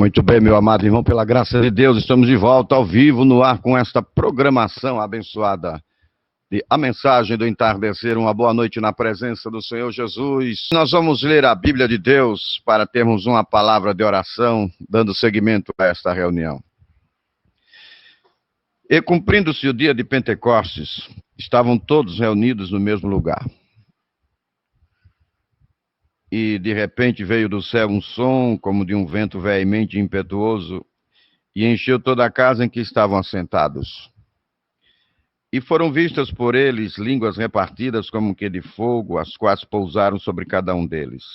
Muito bem, meu amado irmão, pela graça de Deus, estamos de volta ao vivo no ar com esta programação abençoada de A Mensagem do Entardecer. Uma boa noite na presença do Senhor Jesus. Nós vamos ler a Bíblia de Deus para termos uma palavra de oração, dando seguimento a esta reunião. E cumprindo-se o dia de Pentecostes, estavam todos reunidos no mesmo lugar. E de repente veio do céu um som como de um vento veemente e impetuoso e encheu toda a casa em que estavam assentados. E foram vistas por eles línguas repartidas como que de fogo, as quais pousaram sobre cada um deles.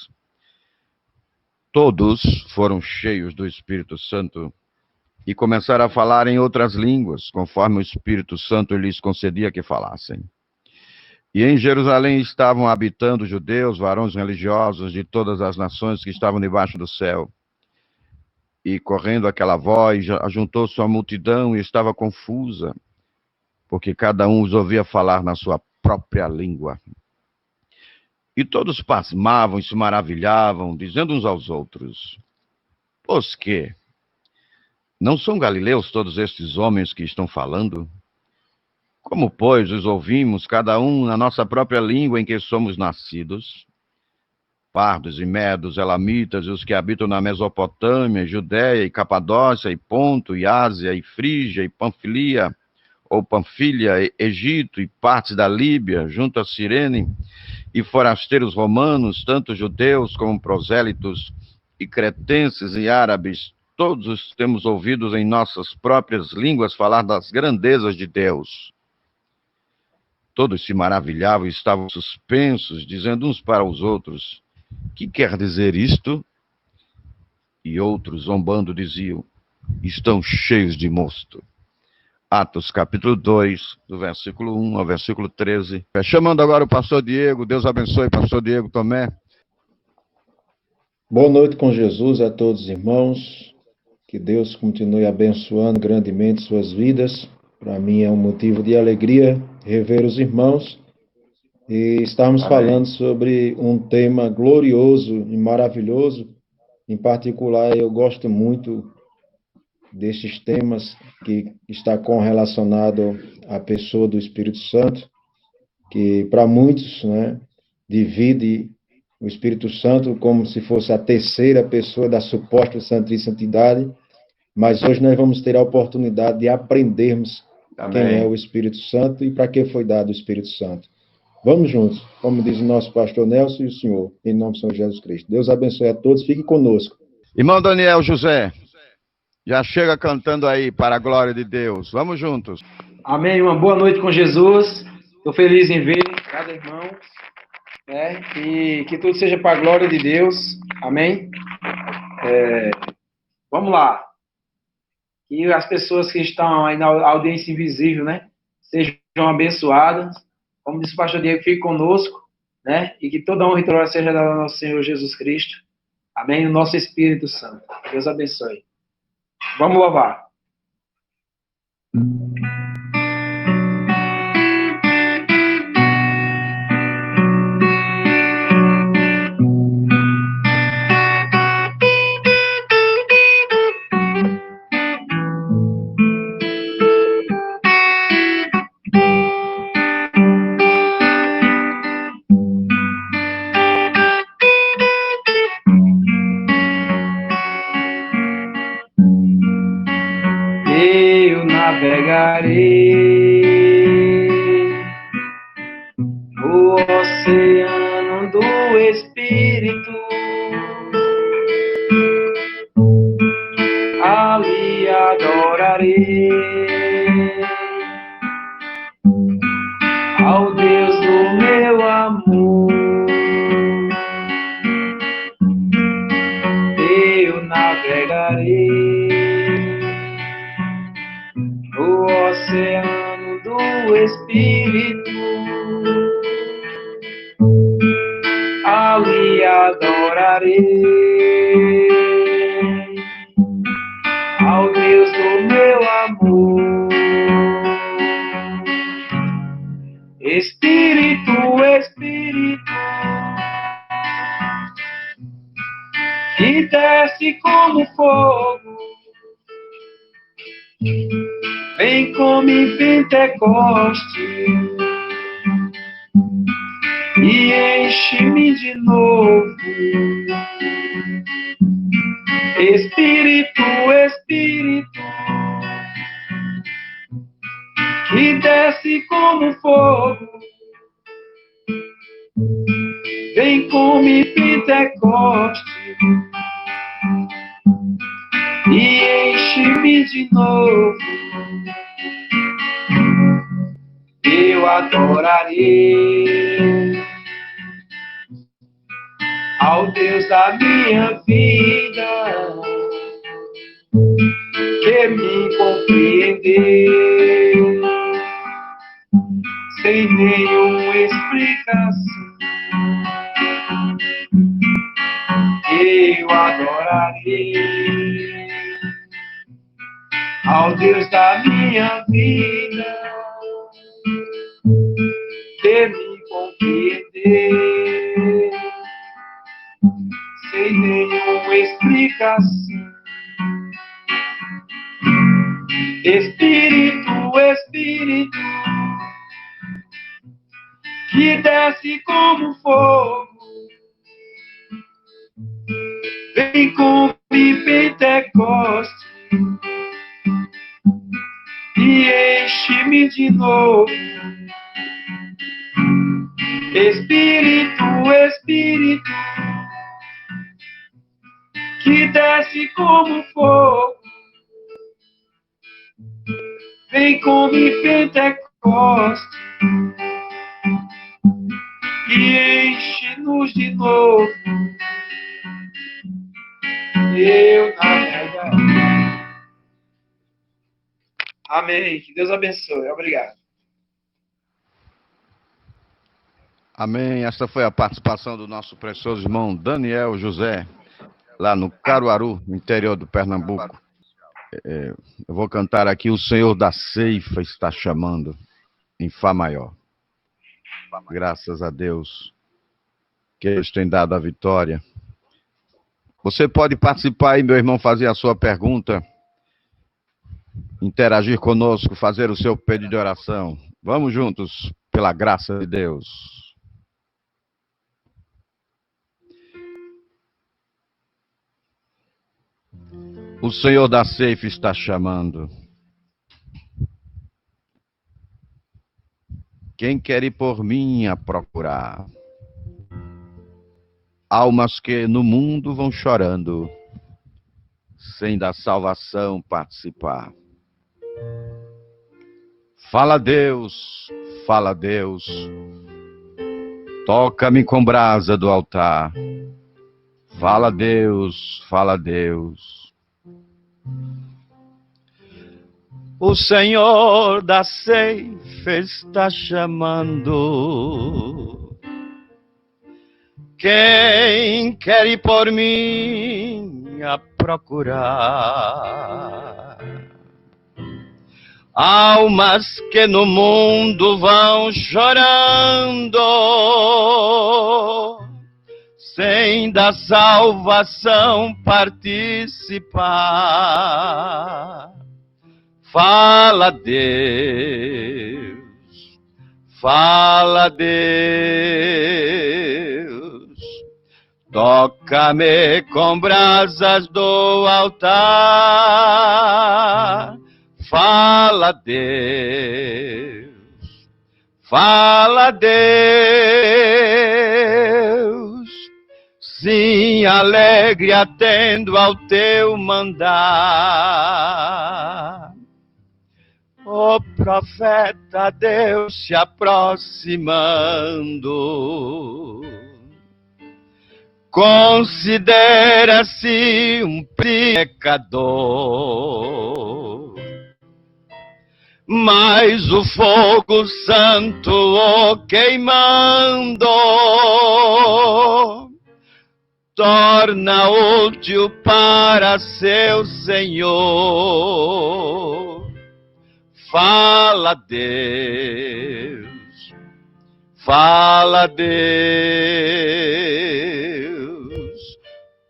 Todos foram cheios do Espírito Santo e começaram a falar em outras línguas, conforme o Espírito Santo lhes concedia que falassem. E em Jerusalém estavam habitando judeus, varões religiosos de todas as nações que estavam debaixo do céu. E correndo aquela voz, ajuntou-se a multidão e estava confusa, porque cada um os ouvia falar na sua própria língua. E todos pasmavam e se maravilhavam, dizendo uns aos outros: Pois que? Não são galileus todos estes homens que estão falando? Como, pois, os ouvimos, cada um na nossa própria língua em que somos nascidos? Pardos e medos, elamitas e os que habitam na Mesopotâmia, Judéia e Capadócia e Ponto e Ásia e Frígia e Panfilia, ou Panfilha, e Egito e partes da Líbia, junto a Cirene, e forasteiros romanos, tanto judeus como prosélitos, e cretenses e árabes, todos os temos ouvidos em nossas próprias línguas falar das grandezas de Deus. Todos se maravilhavam e estavam suspensos, dizendo uns para os outros: Que quer dizer isto? E outros, zombando, diziam: Estão cheios de mosto. Atos capítulo 2, do versículo 1 ao versículo 13. Chamando agora o pastor Diego. Deus abençoe, pastor Diego Tomé. Boa noite com Jesus a todos os irmãos. Que Deus continue abençoando grandemente suas vidas. Para mim é um motivo de alegria rever os irmãos e estarmos falando sobre um tema glorioso e maravilhoso. Em particular, eu gosto muito destes temas que está correlacionado à pessoa do Espírito Santo, que para muitos, divide o Espírito Santo como se fosse a terceira pessoa da suposta santidade, mas hoje nós vamos ter a oportunidade de aprendermos quem é o Espírito Santo e para que foi dado o Espírito Santo. Vamos juntos, como diz o nosso pastor Nelson e o senhor, em nome do Senhor Jesus Cristo. Deus abençoe a todos, fique conosco. Irmão Daniel José, já chega cantando aí para a glória de Deus. Vamos juntos. Amém, uma boa noite com Jesus. Estou feliz em ver cada irmão, e que tudo seja para a glória de Deus. Amém? Vamos lá. Que as pessoas que estão aí na audiência invisível, sejam abençoadas. Como disse o pastor Diego, fique conosco, e que toda honra e glória seja dada ao nosso Senhor Jesus Cristo. Amém? O nosso Espírito Santo. Deus abençoe. Vamos louvar. Navegarei no oceano do Espírito, ali adorarei ao Deus do meu amor. Eu navegarei no oceano do Espírito, ali adorarei ao Deus do meu amor. Espírito, Espírito, que desce como como fogo. Vem como Pentecoste e enche-me de novo. Espírito, Espírito, que desce como fogo. Vem como Pentecoste e enche-me de novo. Eu adorarei ao Deus da minha vida, que me compreendeu sem nenhuma explicação. Eu adorarei ao Deus da minha vida, que me compreendeu sem nenhuma explicação. Espírito, Espírito, que desce como fogo. Vem como Pentecoste e enche-me de novo. Espírito, Espírito, que desce como fogo. Vem como Pentecoste e enche-nos de novo. Eu navegarei. Amém. Que Deus abençoe. Obrigado. Amém. Esta foi a participação do nosso precioso irmão Daniel José, lá no Caruaru, no interior do Pernambuco. Eu vou cantar aqui: O Senhor da Ceifa está chamando, em Fá maior. Graças a Deus que Deus tem dado a vitória. Você pode participar aí, meu irmão, fazer a sua pergunta, interagir conosco, fazer o seu pedido de oração. Vamos juntos, pela graça de Deus. O Senhor da Ceifa está chamando. Quem quer ir por mim a procurar? Almas que no mundo vão chorando, sem da salvação participar. Fala Deus, toca-me com brasa do altar. Fala Deus, o Senhor da Ceifa está chamando. Quem quer ir por mim a procurar? Almas que no mundo vão chorando, sem da salvação participar. Fala Deus, toca-me com brasas do altar. Fala Deus, sim, alegre atendo ao teu mandar. O profeta Deus se aproximando, considera-se um pecador, mas o fogo santo o queimando torna útil para seu Senhor. Fala Deus,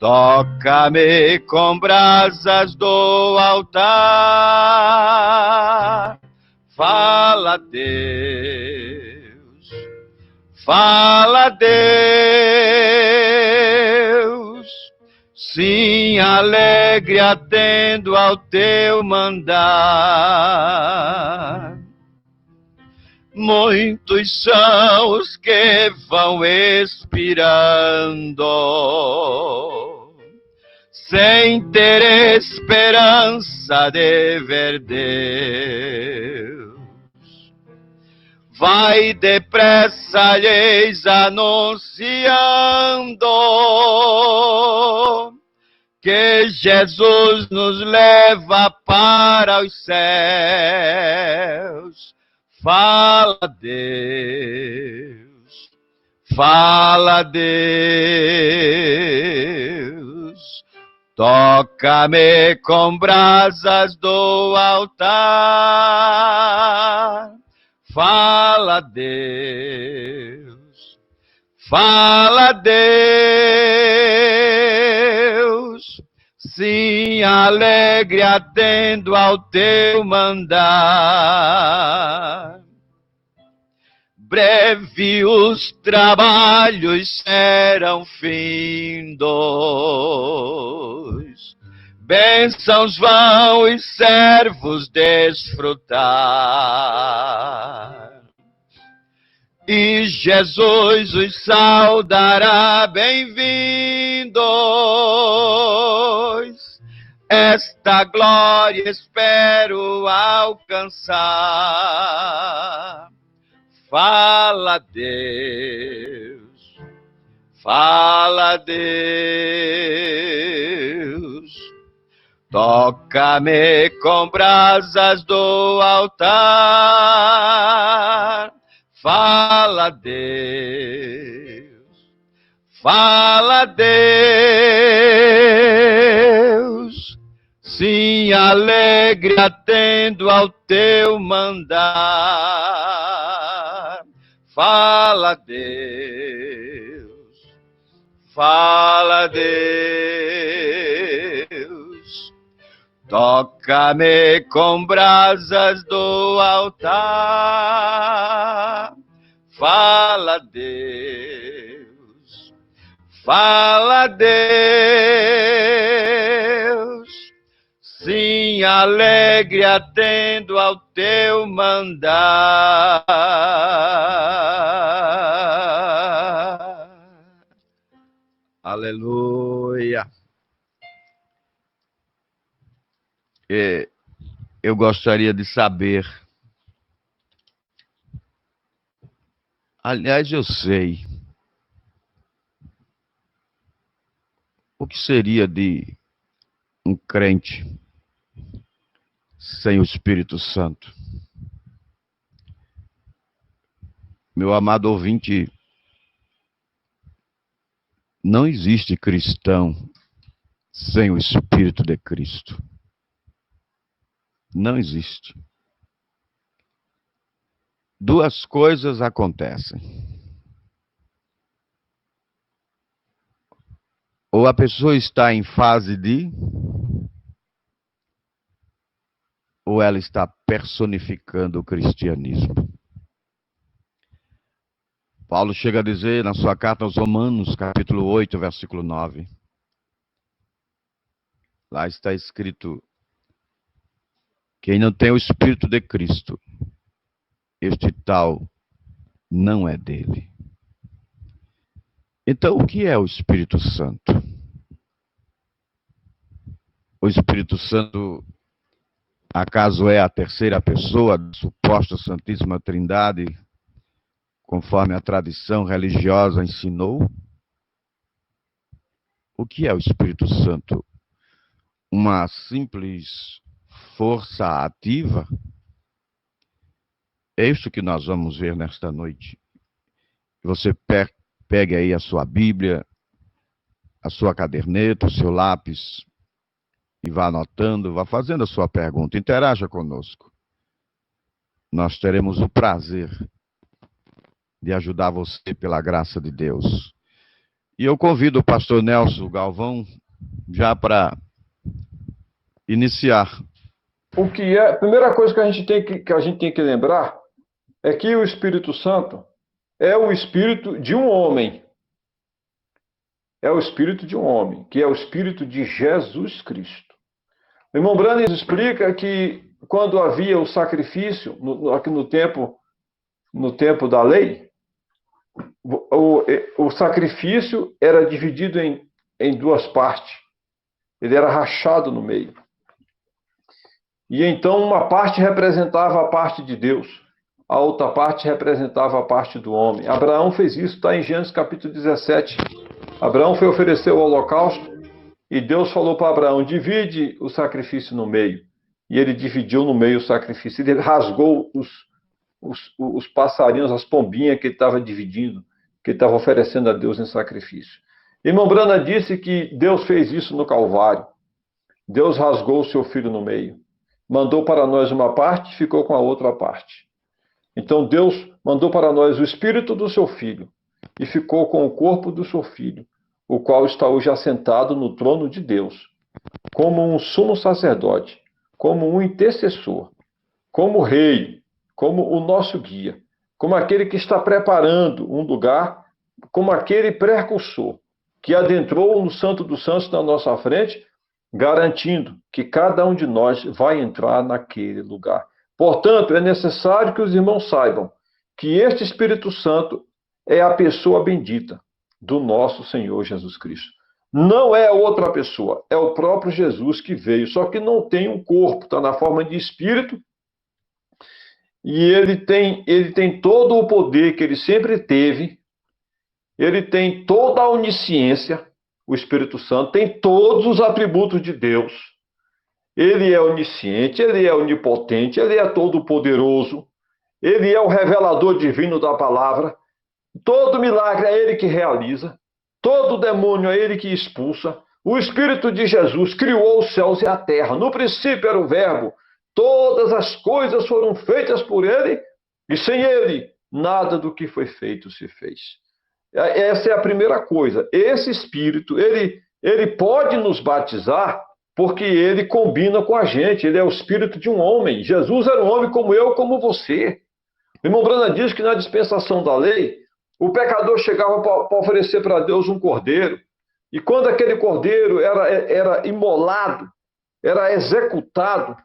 Toca-me com brasas do altar. Fala, Deus. Fala, Deus. Sim, alegre atendo ao teu mandar. Muitos são os que vão expirando, sem ter esperança de ver Deus. Vai depressa lhes anunciando que Jesus nos leva para os céus. Fala, Deus, fala, Deus, toca-me com brasas do altar. Fala, Deus, fala, Deus, sim, alegre atendo ao teu mandar. Breve os trabalhos serão findos, bênçãos vão os servos desfrutar, e Jesus os saudará bem-vindos. Esta glória espero alcançar. Fala, Deus, fala, Deus, toca-me com brasas do altar. Fala, Deus, fala, Deus, sim, alegre atendo ao teu mandar. Fala, Deus, fala, Deus, toca-me com brasas do altar. Fala, Deus, fala, Deus, sim, alegre atendo ao teu mandar. Aleluia. Eu gostaria de saber, aliás, eu sei, o que seria de um crente sem o Espírito Santo. Meu amado ouvinte, não existe cristão sem o Espírito de Cristo. Não existe. Duas coisas acontecem. Ou a pessoa está em fase de, ou ela está personificando o cristianismo. Paulo chega a dizer na sua carta aos Romanos, capítulo 8, versículo 9. Lá está escrito: quem não tem o Espírito de Cristo, este tal não é dele. Então, o que é o Espírito Santo? O Espírito Santo, acaso é a terceira pessoa da suposta Santíssima Trindade, conforme a tradição religiosa ensinou? O que é o Espírito Santo? Uma simples força ativa? É isso que nós vamos ver nesta noite. Você pegue aí a sua Bíblia, a sua caderneta, o seu lápis, e vá anotando, vá fazendo a sua pergunta. Interaja conosco. Nós teremos o prazer de ajudar você pela graça de Deus. E eu convido o pastor Nelson Galvão já para iniciar. O que é, a primeira coisa que a gente tem que lembrar é que o Espírito Santo é o espírito de um homem. É o espírito de um homem, que é o espírito de Jesus Cristo. O irmão Brandes explica que quando havia o sacrifício, aqui no tempo da lei, o sacrifício era dividido em duas partes. Ele era rachado no meio. E então uma parte representava a parte de Deus, a outra parte representava a parte do homem. Abraão fez isso, está em Gênesis capítulo 17. Abraão foi oferecer o holocausto e Deus falou para Abraão, divide o sacrifício no meio. E ele dividiu no meio o sacrifício. Ele rasgou os passarinhos, as pombinhas que ele estava dividindo, que ele estava oferecendo a Deus em sacrifício. Irmão Brana disse que Deus fez isso no Calvário. Deus rasgou o seu filho no meio. Mandou para nós uma parte, ficou com a outra parte. Então Deus mandou para nós o espírito do seu filho e ficou com o corpo do seu filho, o qual está hoje assentado no trono de Deus, como um sumo sacerdote, como um intercessor, como rei, como o nosso guia, como aquele que está preparando um lugar, como aquele precursor que adentrou no Santo dos Santos na nossa frente, garantindo que cada um de nós vai entrar naquele lugar. Portanto, é necessário que os irmãos saibam que este Espírito Santo é a pessoa bendita do nosso Senhor Jesus Cristo. Não é outra pessoa, é o próprio Jesus que veio, só que não tem um corpo, está na forma de espírito, e ele tem todo o poder que ele sempre teve, ele tem toda a onisciência. O Espírito Santo tem todos os atributos de Deus. Ele é onisciente, ele é onipotente, ele é todo-poderoso, ele é o revelador divino da palavra. Todo milagre é ele que realiza, todo demônio é ele que expulsa. O Espírito de Jesus criou os céus e a terra. No princípio era o Verbo. Todas as coisas foram feitas por ele, e sem ele, nada do que foi feito se fez. Essa é a primeira coisa. Esse Espírito, ele pode nos batizar porque ele combina com a gente. Ele é o Espírito de um homem. Jesus era um homem como eu, como você. O irmão Brana diz que na dispensação da lei, o pecador chegava para oferecer para Deus um cordeiro. E quando aquele cordeiro era imolado, era executado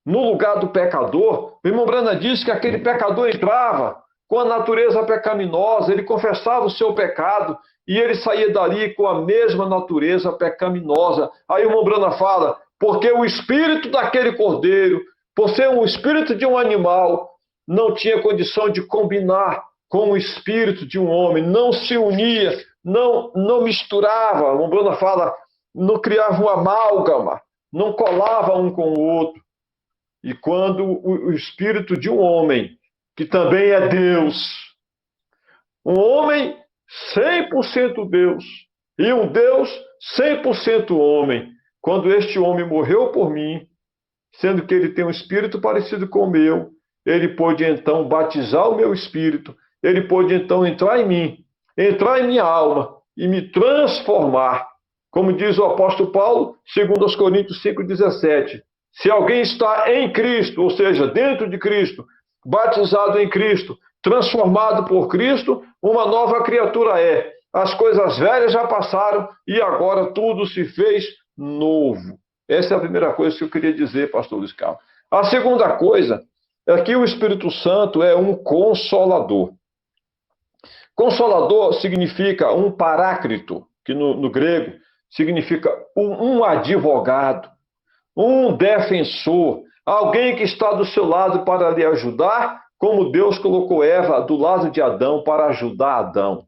no lugar do pecador, o irmão Brana diz que aquele pecador entrava com a natureza pecaminosa, ele confessava o seu pecado e ele saía dali com a mesma natureza pecaminosa. Aí o irmão Brana fala, porque o espírito daquele cordeiro, por ser um espírito de um animal, não tinha condição de combinar com o espírito de um homem, não se unia, não misturava. O irmão Brana fala, não criava uma amálgama, não colava um com o outro. E quando o espírito de um homem, que também é Deus, um homem 100% Deus e um Deus 100% homem, quando este homem morreu por mim, sendo que ele tem um espírito parecido com o meu, ele pôde então batizar o meu espírito, ele pôde então entrar em mim, entrar em minha alma e me transformar. Como diz o apóstolo Paulo, segundo aos Coríntios 5,17, se alguém está em Cristo, ou seja, dentro de Cristo, batizado em Cristo, transformado por Cristo, uma nova criatura é. As coisas velhas já passaram e agora tudo se fez novo. Essa é a primeira coisa que eu queria dizer, pastor Luiz Carlos. A segunda coisa é que o Espírito Santo é um consolador. Consolador significa um paráclito, que no grego significa um advogado, um defensor, alguém que está do seu lado para lhe ajudar, como Deus colocou Eva do lado de Adão para ajudar Adão.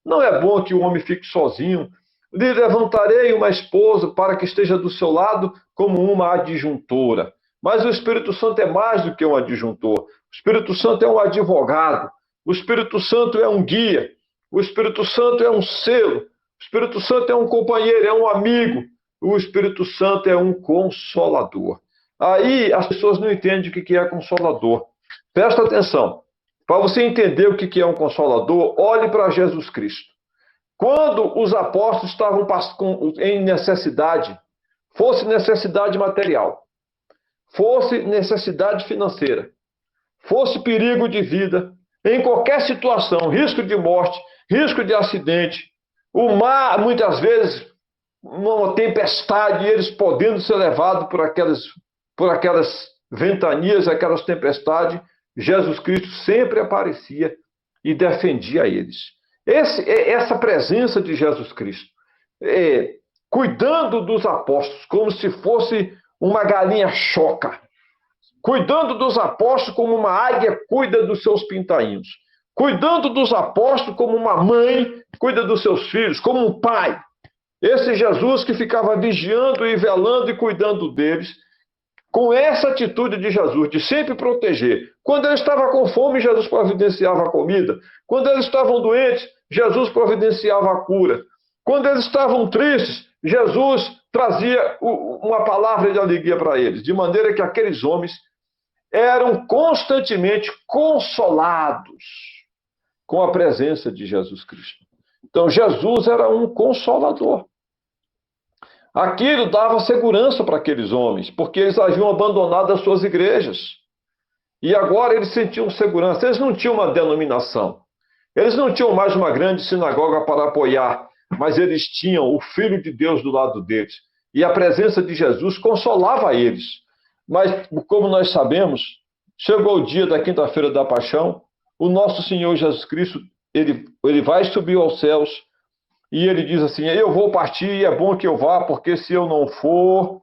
Não é bom que o homem fique sozinho. Lhe levantarei uma esposa para que esteja do seu lado como uma adjuntora. Mas o Espírito Santo é mais do que um adjuntor. O Espírito Santo é um advogado. O Espírito Santo é um guia. O Espírito Santo é um selo. O Espírito Santo é um companheiro, é um amigo. O Espírito Santo é um consolador. Aí as pessoas não entendem o que é consolador. Presta atenção. Para você entender o que é um consolador, olhe para Jesus Cristo. Quando os apóstolos estavam em necessidade, fosse necessidade material, fosse necessidade financeira, fosse perigo de vida, em qualquer situação, risco de morte, risco de acidente, o mar, muitas vezes, uma tempestade, e eles podendo ser levados por aquelas ventanias, aquelas tempestades, Jesus Cristo sempre aparecia e defendia eles. Essa presença de Jesus Cristo, cuidando dos apóstolos como se fosse uma galinha choca, cuidando dos apóstolos como uma águia cuida dos seus pintainhos, cuidando dos apóstolos como uma mãe cuida dos seus filhos, como um pai. Esse Jesus que ficava vigiando e velando e cuidando deles, com essa atitude de Jesus, de sempre proteger. Quando ele estava com fome, Jesus providenciava a comida. Quando eles estavam doentes, Jesus providenciava a cura. Quando eles estavam tristes, Jesus trazia uma palavra de alegria para eles, de maneira que aqueles homens eram constantemente consolados com a presença de Jesus Cristo. Então, Jesus era um consolador. Aquilo dava segurança para aqueles homens, porque eles haviam abandonado as suas igrejas. E agora eles sentiam segurança. Eles não tinham uma denominação. Eles não tinham mais uma grande sinagoga para apoiar, mas eles tinham o Filho de Deus do lado deles. E a presença de Jesus consolava eles. Mas, como nós sabemos, chegou o dia da quinta-feira da paixão, o nosso Senhor Jesus Cristo, ele vai subir aos céus, e ele diz assim, eu vou partir e é bom que eu vá, porque se eu não for,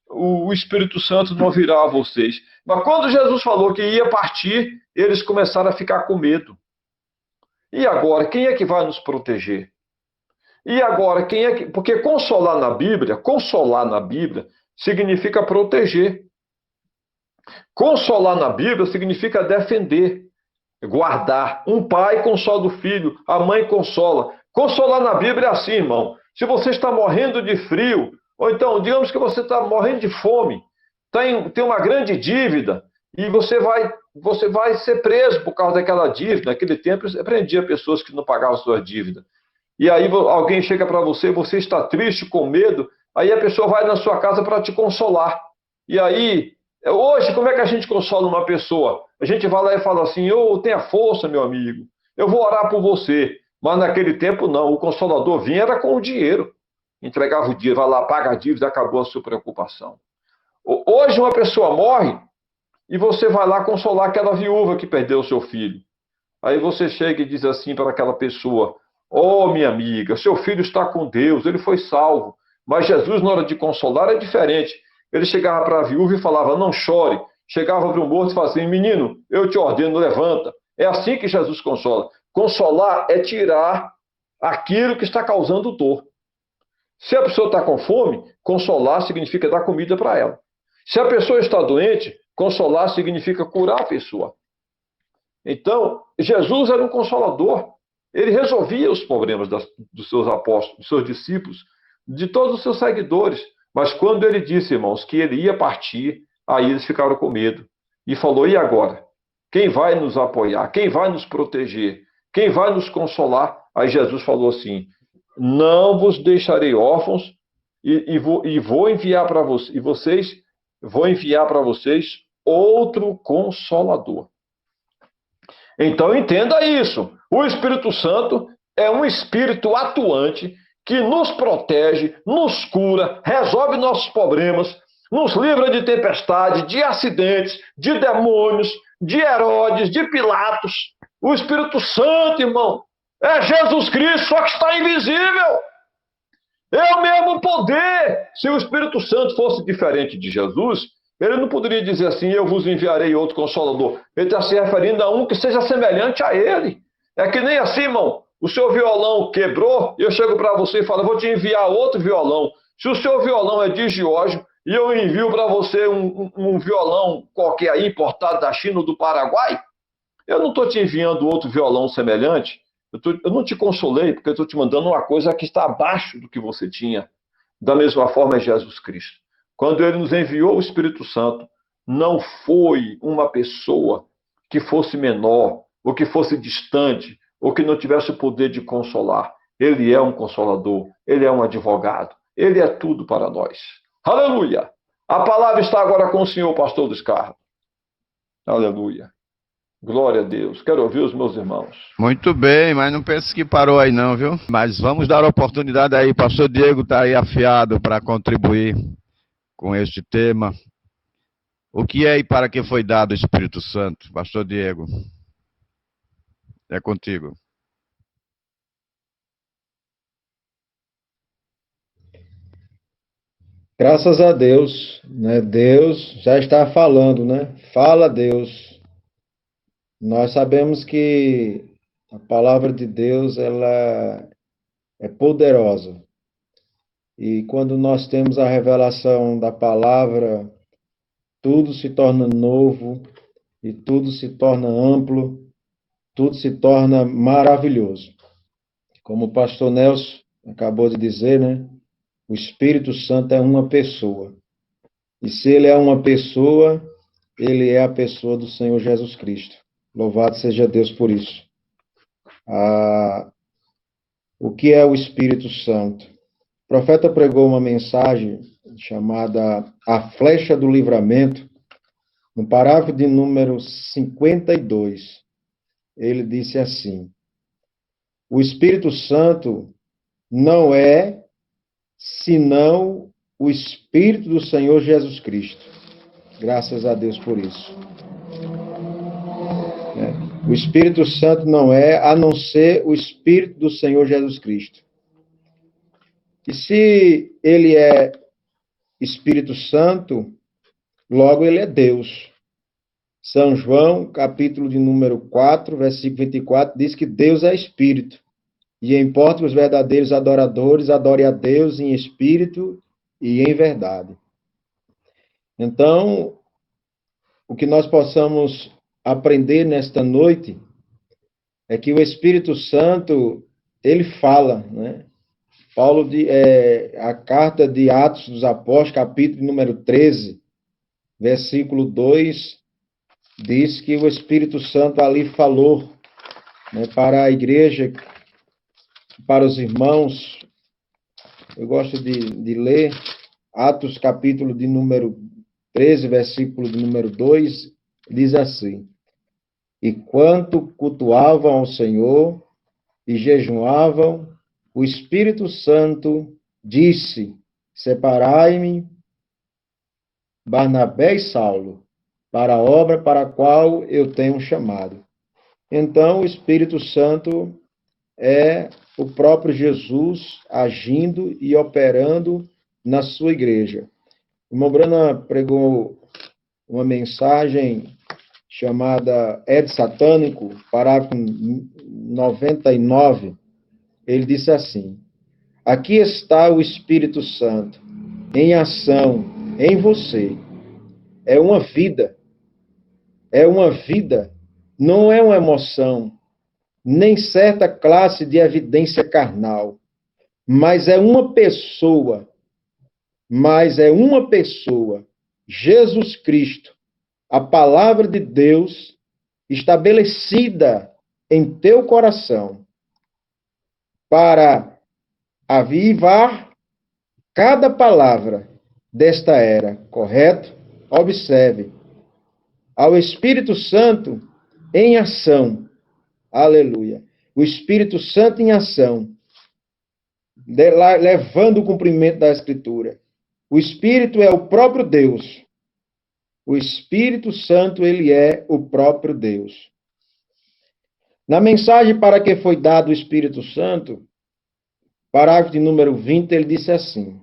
o Espírito Santo não virá a vocês. Mas quando Jesus falou que ia partir, eles começaram a ficar com medo. E agora, quem é que vai nos proteger? E agora, quem é que... Porque consolar na Bíblia significa proteger. Consolar na Bíblia significa defender, guardar. Um pai consola o filho, a mãe consola. Consolar na Bíblia é assim, irmão. Se você está morrendo de frio, ou então, digamos que você está morrendo de fome, tem uma grande dívida, e você vai ser preso por causa daquela dívida. Naquele tempo, você prendia pessoas que não pagavam suas dívidas. E aí alguém chega para você, você está triste, com medo, aí a pessoa vai na sua casa para te consolar. E aí, hoje, como é que a gente consola uma pessoa? A gente vai lá e fala assim, tenha força, meu amigo, eu vou orar por você. Mas naquele tempo não, o consolador vinha era com o dinheiro. Entregava o dinheiro, vai lá, paga a dívida, acabou a sua preocupação. Hoje uma pessoa morre e você vai lá consolar aquela viúva que perdeu o seu filho. Aí você chega e diz assim para aquela pessoa, minha amiga, seu filho está com Deus, ele foi salvo. Mas Jesus, na hora de consolar, é diferente. Ele chegava para a viúva e falava, não chore. Chegava para o morto e falava assim, menino, eu te ordeno, levanta. É assim que Jesus consola. Consolar é tirar aquilo que está causando dor. Se a pessoa está com fome, consolar significa dar comida para ela. Se a pessoa está doente, consolar significa curar a pessoa. Então, Jesus era um consolador. Ele resolvia os problemas dos seus apóstolos, dos seus discípulos, de todos os seus seguidores. Mas quando ele disse, irmãos, que ele ia partir, aí eles ficaram com medo. E falou, e agora? Quem vai nos apoiar? Quem vai nos proteger? Quem vai nos consolar? Aí Jesus falou assim, não vos deixarei órfãos e vou enviar para vocês, vou enviar para vocês outro consolador. Então entenda isso. O Espírito Santo é um espírito atuante que nos protege, nos cura, resolve nossos problemas, nos livra de tempestade, de acidentes, de demônios, de Herodes, de Pilatos. O Espírito Santo, irmão, é Jesus Cristo, só que está invisível. É o mesmo poder. Se o Espírito Santo fosse diferente de Jesus, ele não poderia dizer assim, eu vos enviarei outro consolador. Ele está se referindo a um que seja semelhante a ele. É que nem assim, irmão, o seu violão quebrou, e eu chego para você e falo, vou te enviar outro violão. Se o seu violão é de Giorgio, e eu envio para você um violão qualquer aí, importado da China ou do Paraguai, eu não estou te enviando outro violão semelhante, eu não te consolei, porque eu estou te mandando uma coisa que está abaixo do que você tinha. Da mesma forma é Jesus Cristo. Quando ele nos enviou o Espírito Santo, não foi uma pessoa que fosse menor, ou que fosse distante, ou que não tivesse o poder de consolar. Ele é um consolador, Ele é um advogado, Ele é tudo para nós. Aleluia! A palavra está agora com o senhor, pastor Luiz Carlos. Aleluia! Glória a Deus. Quero ouvir os meus irmãos. Muito bem, mas não pense que parou aí não, viu? Mas vamos dar oportunidade aí. Pastor Diego está aí afiado para contribuir com este tema. O que é e para que foi dado o Espírito Santo? Pastor Diego, é contigo. Graças a Deus, né? Deus já está falando, né? Fala, Deus. Nós sabemos que a palavra de Deus, ela é poderosa. E quando nós temos a revelação da palavra, tudo se torna novo e tudo se torna amplo, tudo se torna maravilhoso. Como o pastor Nelson acabou de dizer, né? O Espírito Santo é uma pessoa. E se ele é uma pessoa, ele é a pessoa do Senhor Jesus Cristo. Louvado seja Deus por isso. O que é o Espírito Santo? O profeta pregou uma mensagem chamada A Flecha do Livramento, no parágrafo de número 52. Ele disse assim: o Espírito Santo não é senão o Espírito do Senhor Jesus Cristo. Graças a Deus por isso. O Espírito Santo não é a não ser o Espírito do Senhor Jesus Cristo. E se ele é Espírito Santo, logo ele é Deus. São João, capítulo de número 4, versículo 24, diz que Deus é Espírito. E importa que os verdadeiros adoradores adorem a Deus em espírito e em verdade. Então, o que nós possamos aprender nesta noite é que o Espírito Santo, ele fala, né? Paulo, a carta de Atos dos Apóstolos, capítulo número 13, versículo 2, diz que o Espírito Santo ali falou, né, para a igreja, para os irmãos. Eu gosto de ler Atos, capítulo de número 13, versículo de número 2, diz assim: e quanto cultuavam ao Senhor e jejuavam, o Espírito Santo disse: separai-me Barnabé e Saulo para a obra para a qual eu tenho chamado. Então, o Espírito Santo é o próprio Jesus agindo e operando na sua igreja. O irmão Brana pregou uma mensagem chamada Ed Satânico, parágrafo 99. Ele disse assim: aqui está o Espírito Santo em ação em você. É uma vida, não é uma emoção, nem certa classe de evidência carnal, mas é uma pessoa, Jesus Cristo, a palavra de Deus estabelecida em teu coração para avivar cada palavra desta era, correto? Observe, ao Espírito Santo em ação, aleluia, o Espírito Santo em ação, levando o cumprimento da Escritura. O Espírito é o próprio Deus. O Espírito Santo, ele é o próprio Deus. Na mensagem para que foi dado o Espírito Santo, parágrafo de número 20, ele disse assim: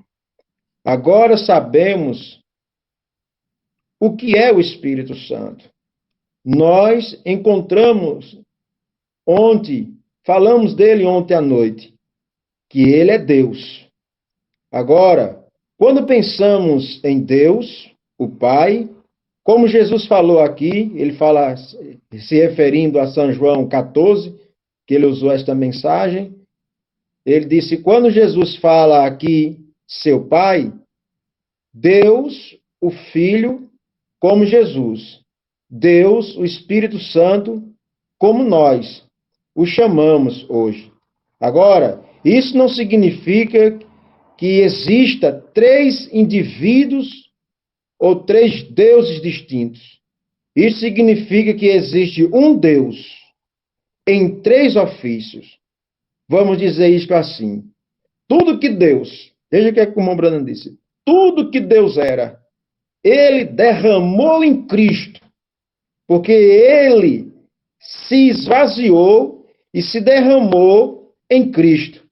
agora sabemos o que é o Espírito Santo. Nós encontramos falamos dele ontem à noite, que ele é Deus. Agora, quando pensamos em Deus, o Pai, como Jesus falou aqui, ele fala se referindo a São João 14, que ele usou esta mensagem, ele disse, quando Jesus fala aqui, seu Pai, Deus, o Filho, como Jesus, Deus, o Espírito Santo, como nós o chamamos hoje. Agora, Isso não significa que exista 3 indivíduos ou 3 deuses distintos. Isso significa que existe um Deus em 3 ofícios. Vamos dizer isso assim. Tudo que Deus, veja o que é que o irmão Branham disse, tudo que Deus era, ele derramou em Cristo, porque ele se esvaziou e se derramou em Cristo.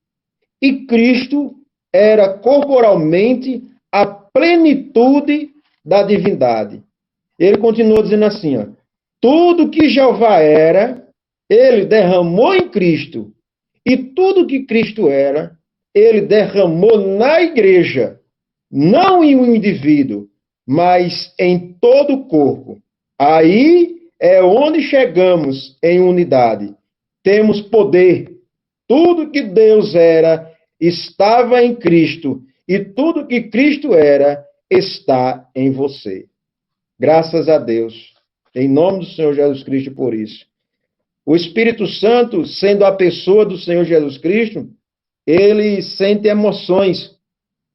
E Cristo era corporalmente a plenitude da divindade. Ele continuou dizendo assim, ó, tudo que Jeová era, ele derramou em Cristo. E tudo que Cristo era, ele derramou na igreja, não em um indivíduo, mas em todo o corpo. Aí é onde chegamos em unidade. Temos poder. Tudo que Deus era estava em Cristo, e tudo que Cristo era está em você. Graças a Deus, em nome do Senhor Jesus Cristo por isso. O Espírito Santo, sendo a pessoa do Senhor Jesus Cristo, ele sente emoções.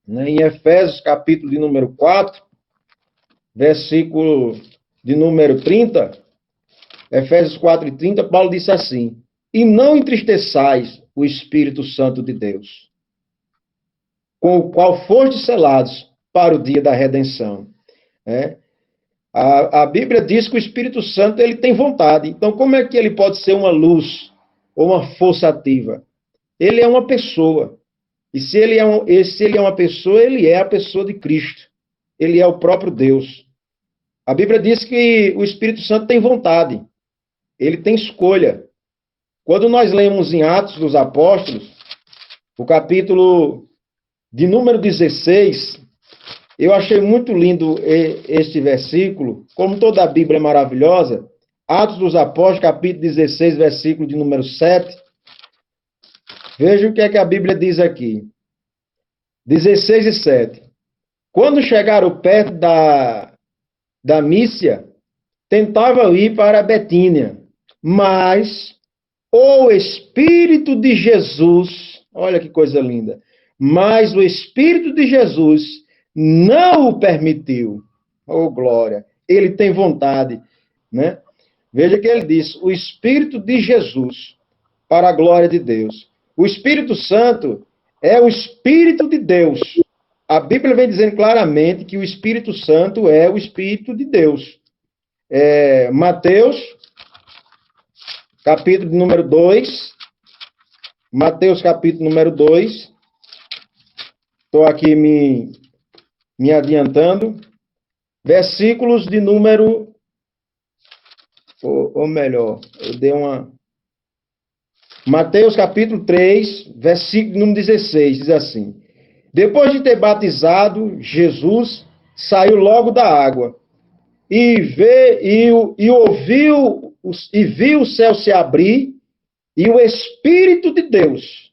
Em Efésios, capítulo de número 4, versículo de número 30, Efésios 4:30, Paulo disse assim, e não entristeçais o Espírito Santo de Deus, com o qual fostes selados para o dia da redenção. A Bíblia diz que o Espírito Santo ele tem vontade. Então, como é que ele pode ser uma luz ou uma força ativa? Ele é uma pessoa. E se ele é uma pessoa, ele é a pessoa de Cristo. Ele é o próprio Deus. A Bíblia diz que o Espírito Santo tem vontade. Ele tem escolha. Quando nós lemos em Atos dos Apóstolos, o capítulo de número 16, eu achei muito lindo este versículo, como toda a Bíblia é maravilhosa. Atos dos Apóstolos, capítulo 16, versículo de número 7. Veja o que é que a Bíblia diz aqui. 16:7. Quando chegaram perto da Mísia, tentavam ir para Betínia, mas o Espírito de Jesus, olha que coisa linda, mas o Espírito de Jesus não o permitiu. Oh, glória! Ele tem vontade, né? Veja que ele diz, o Espírito de Jesus, para a glória de Deus. O Espírito Santo é o Espírito de Deus. A Bíblia vem dizendo claramente que o Espírito Santo é o Espírito de Deus. Mateus, capítulo número 2. Mateus, capítulo número 2. Estou aqui me adiantando. Versículos de número... Ou melhor, eu dei uma... Mateus, capítulo 3, versículo número 16, diz assim... Depois de ter batizado, Jesus saiu logo da água e viu o céu se abrir e o Espírito de Deus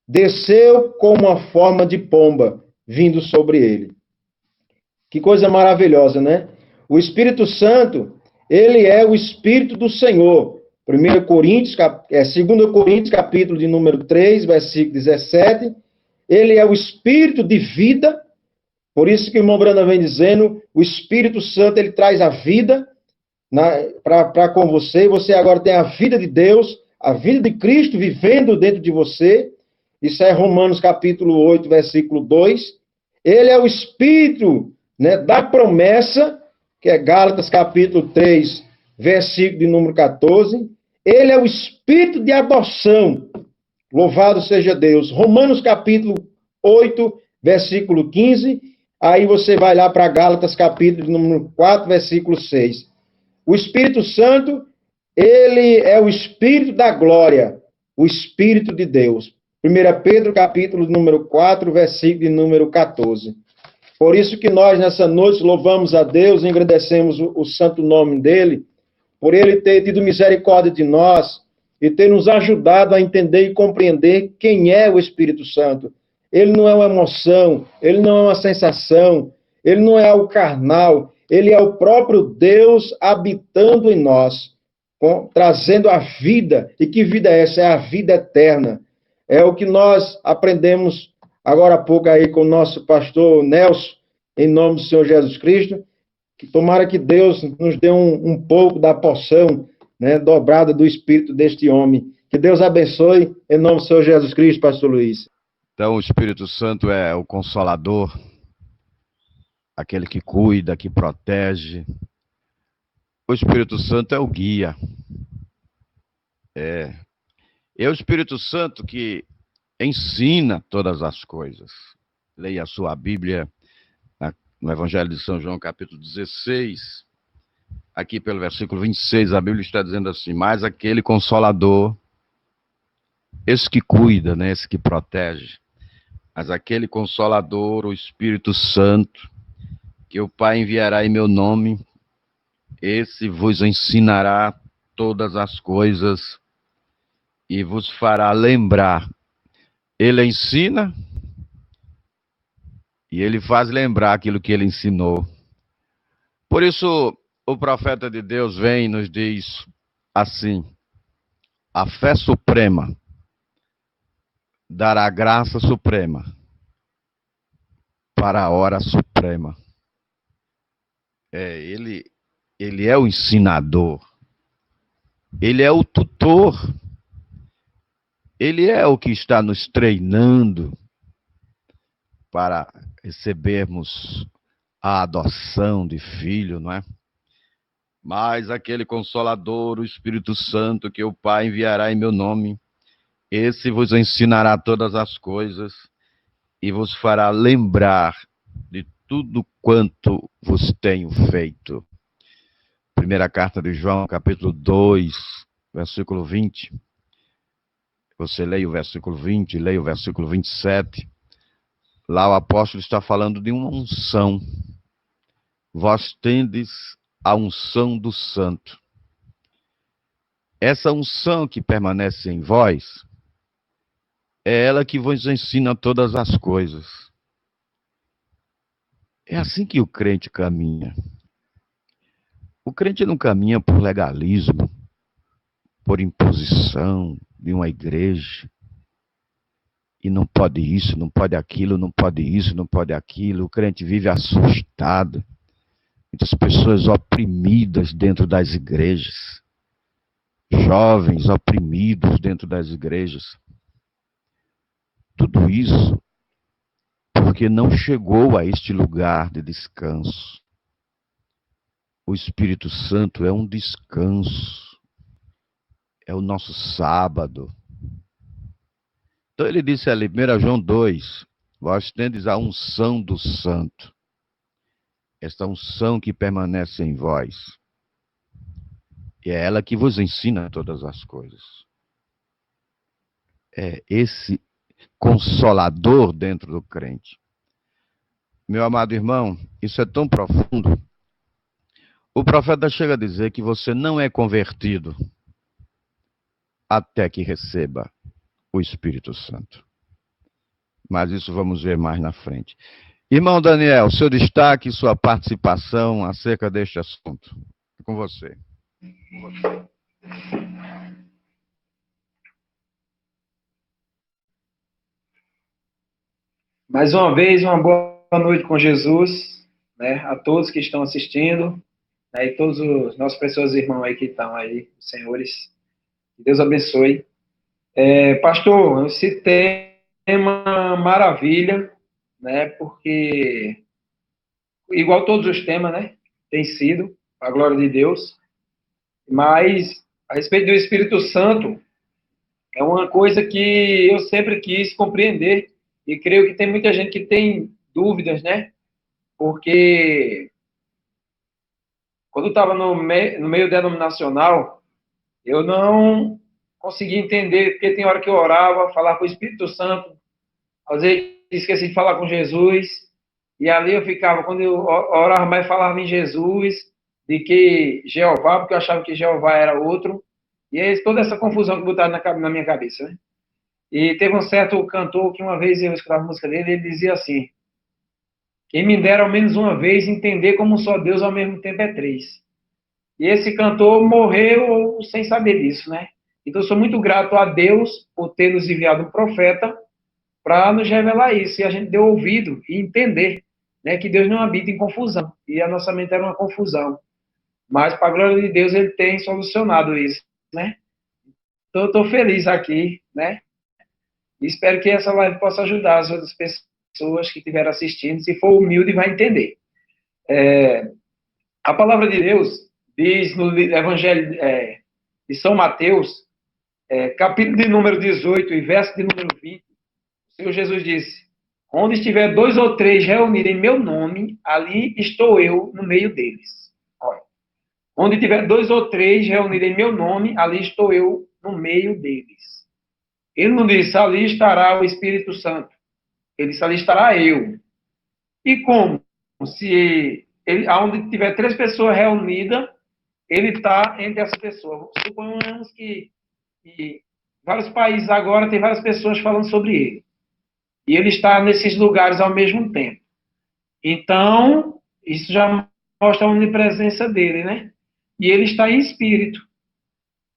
desceu como uma forma de pomba vindo sobre ele. Que coisa maravilhosa, né? O Espírito Santo, ele é o Espírito do Senhor. 2 Coríntios, capítulo de número 3, versículo 17... Ele é o Espírito de vida, por isso que o irmão Branham vem dizendo, o Espírito Santo, ele traz a vida para com você, e você agora tem a vida de Deus, a vida de Cristo vivendo dentro de você, isso é Romanos capítulo 8, versículo 2, ele é o Espírito, né, da promessa, que é Gálatas capítulo 3, versículo de número 14, ele é o Espírito de adoção, louvado seja Deus. Romanos capítulo 8, versículo 15. Aí você vai lá para Gálatas capítulo número 4, versículo 6. O Espírito Santo, ele é o Espírito da glória, o Espírito de Deus. 1 Pedro capítulo número 4, versículo número 14. Por isso que nós nessa noite louvamos a Deus, agradecemos o santo nome dele, por ele ter tido misericórdia de nós, e ter nos ajudado a entender e compreender quem é o Espírito Santo. Ele não é uma emoção, ele não é uma sensação, ele não é algo carnal, ele é o próprio Deus habitando em nós, trazendo a vida. E que vida é essa? É a vida eterna. É o que nós aprendemos agora há pouco aí com o nosso pastor Nelson, em nome do Senhor Jesus Cristo. Que tomara que Deus nos dê um pouco da porção, né, dobrada do espírito deste homem. Que Deus abençoe, em nome do Senhor Jesus Cristo, pastor Luiz. Então, o Espírito Santo é o Consolador, aquele que cuida, que protege. O Espírito Santo é o guia. É o Espírito Santo que ensina todas as coisas. Leia a sua Bíblia no Evangelho de São João, capítulo 16. Aqui pelo versículo 26, a Bíblia está dizendo assim: mas aquele Consolador, esse que cuida, né, esse que protege, mas aquele Consolador, o Espírito Santo, que o Pai enviará em meu nome, esse vos ensinará todas as coisas e vos fará lembrar. Ele ensina e ele faz lembrar aquilo que ele ensinou. Por isso, o profeta de Deus vem e nos diz assim: a fé suprema dará graça suprema para a hora suprema. Ele é o ensinador, ele é o tutor, ele é o que está nos treinando para recebermos a adoção de filho, não é? Mas aquele Consolador, o Espírito Santo, que o Pai enviará em meu nome, esse vos ensinará todas as coisas e vos fará lembrar de tudo quanto vos tenho feito. Primeira carta de João, capítulo 2, versículo 20. Você leia o versículo 20, leia o versículo 27. Lá o apóstolo está falando de uma unção. Vós tendes a unção do Santo. Essa unção que permanece em vós, é ela que vos ensina todas as coisas. É assim que o crente caminha. O crente não caminha por legalismo, por imposição de uma igreja. E não pode isso, não pode aquilo, não pode isso, não pode aquilo. O crente vive assustado. Muitas pessoas oprimidas dentro das igrejas. Jovens oprimidos dentro das igrejas. Tudo isso porque não chegou a este lugar de descanso. O Espírito Santo é um descanso. É o nosso sábado. Então ele disse ali, 1 João 2, vós tendes a unção do Santo. Esta unção que permanece em vós. E é ela que vos ensina todas as coisas. É esse Consolador dentro do crente. Meu amado irmão, isso é tão profundo. O profeta chega a dizer que você não é convertido até que receba o Espírito Santo. Mas isso vamos ver mais na frente. Irmão Daniel, seu destaque, sua participação acerca deste assunto. É com você. Mais uma vez, uma boa noite com Jesus, né, a todos que estão assistindo, né, e todos os nossos preciosos irmãos aí que estão aí, os senhores. Que Deus abençoe. Pastor, esse tema maravilha, né, porque, igual todos os temas, né, tem sido, a glória de Deus, mas a respeito do Espírito Santo, é uma coisa que eu sempre quis compreender, e creio que tem muita gente que tem dúvidas, né? Porque quando eu estava no meio denominacional, eu não conseguia entender, porque tem hora que eu orava, falava com o Espírito Santo, às vezes esqueci de falar com Jesus, e ali eu ficava, quando eu orava mais, falava em Jesus, de que Jeová, porque eu achava que Jeová era outro, e é toda essa confusão que botaram na minha cabeça, né? E teve um certo cantor que uma vez eu escutava a música dele, ele dizia assim: quem me dera ao menos uma vez entender como só Deus ao mesmo tempo é três. E esse cantor morreu sem saber disso, né? Então, eu sou muito grato a Deus por ter nos enviado um profeta para nos revelar isso. E a gente deu ouvido e entender, né, que Deus não habita em confusão. E a nossa mente era uma confusão. Mas, para a glória de Deus, ele tem solucionado isso, né? Então, eu estou feliz aqui, né? E espero que essa live possa ajudar as outras pessoas que estiveram assistindo. Se for humilde, vai entender. A palavra de Deus diz no Evangelho de São Mateus, capítulo de número 18 e verso de número 20, o Senhor Jesus disse: onde estiver 2 ou 3 reunidos em meu nome, ali estou eu no meio deles. Olha, onde tiver 2 ou 3 reunidos em meu nome, ali estou eu no meio deles. Ele não disse, ali estará o Espírito Santo. Ele disse, ali estará eu. E como? Se onde tiver 3 pessoas reunidas, ele está entre essas pessoas. Suponhamos que vários países agora tem várias pessoas falando sobre ele. E ele está nesses lugares ao mesmo tempo. Então, isso já mostra a onipresença dele, né? E ele está em espírito.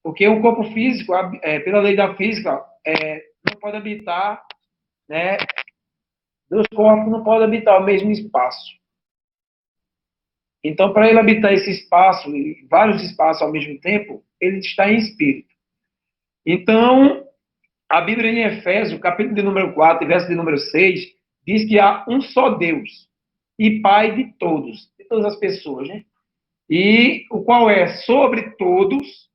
Porque o corpo físico, pela lei da física, não pode habitar, né? 2 corpos não podem habitar o mesmo espaço. Então, para ele habitar esse espaço, vários espaços ao mesmo tempo, ele está em espírito. Então, a Bíblia em Efésios, capítulo de número 4, verso de número 6, diz que há um só Deus e Pai de todas as pessoas, né? E o qual é sobre todos,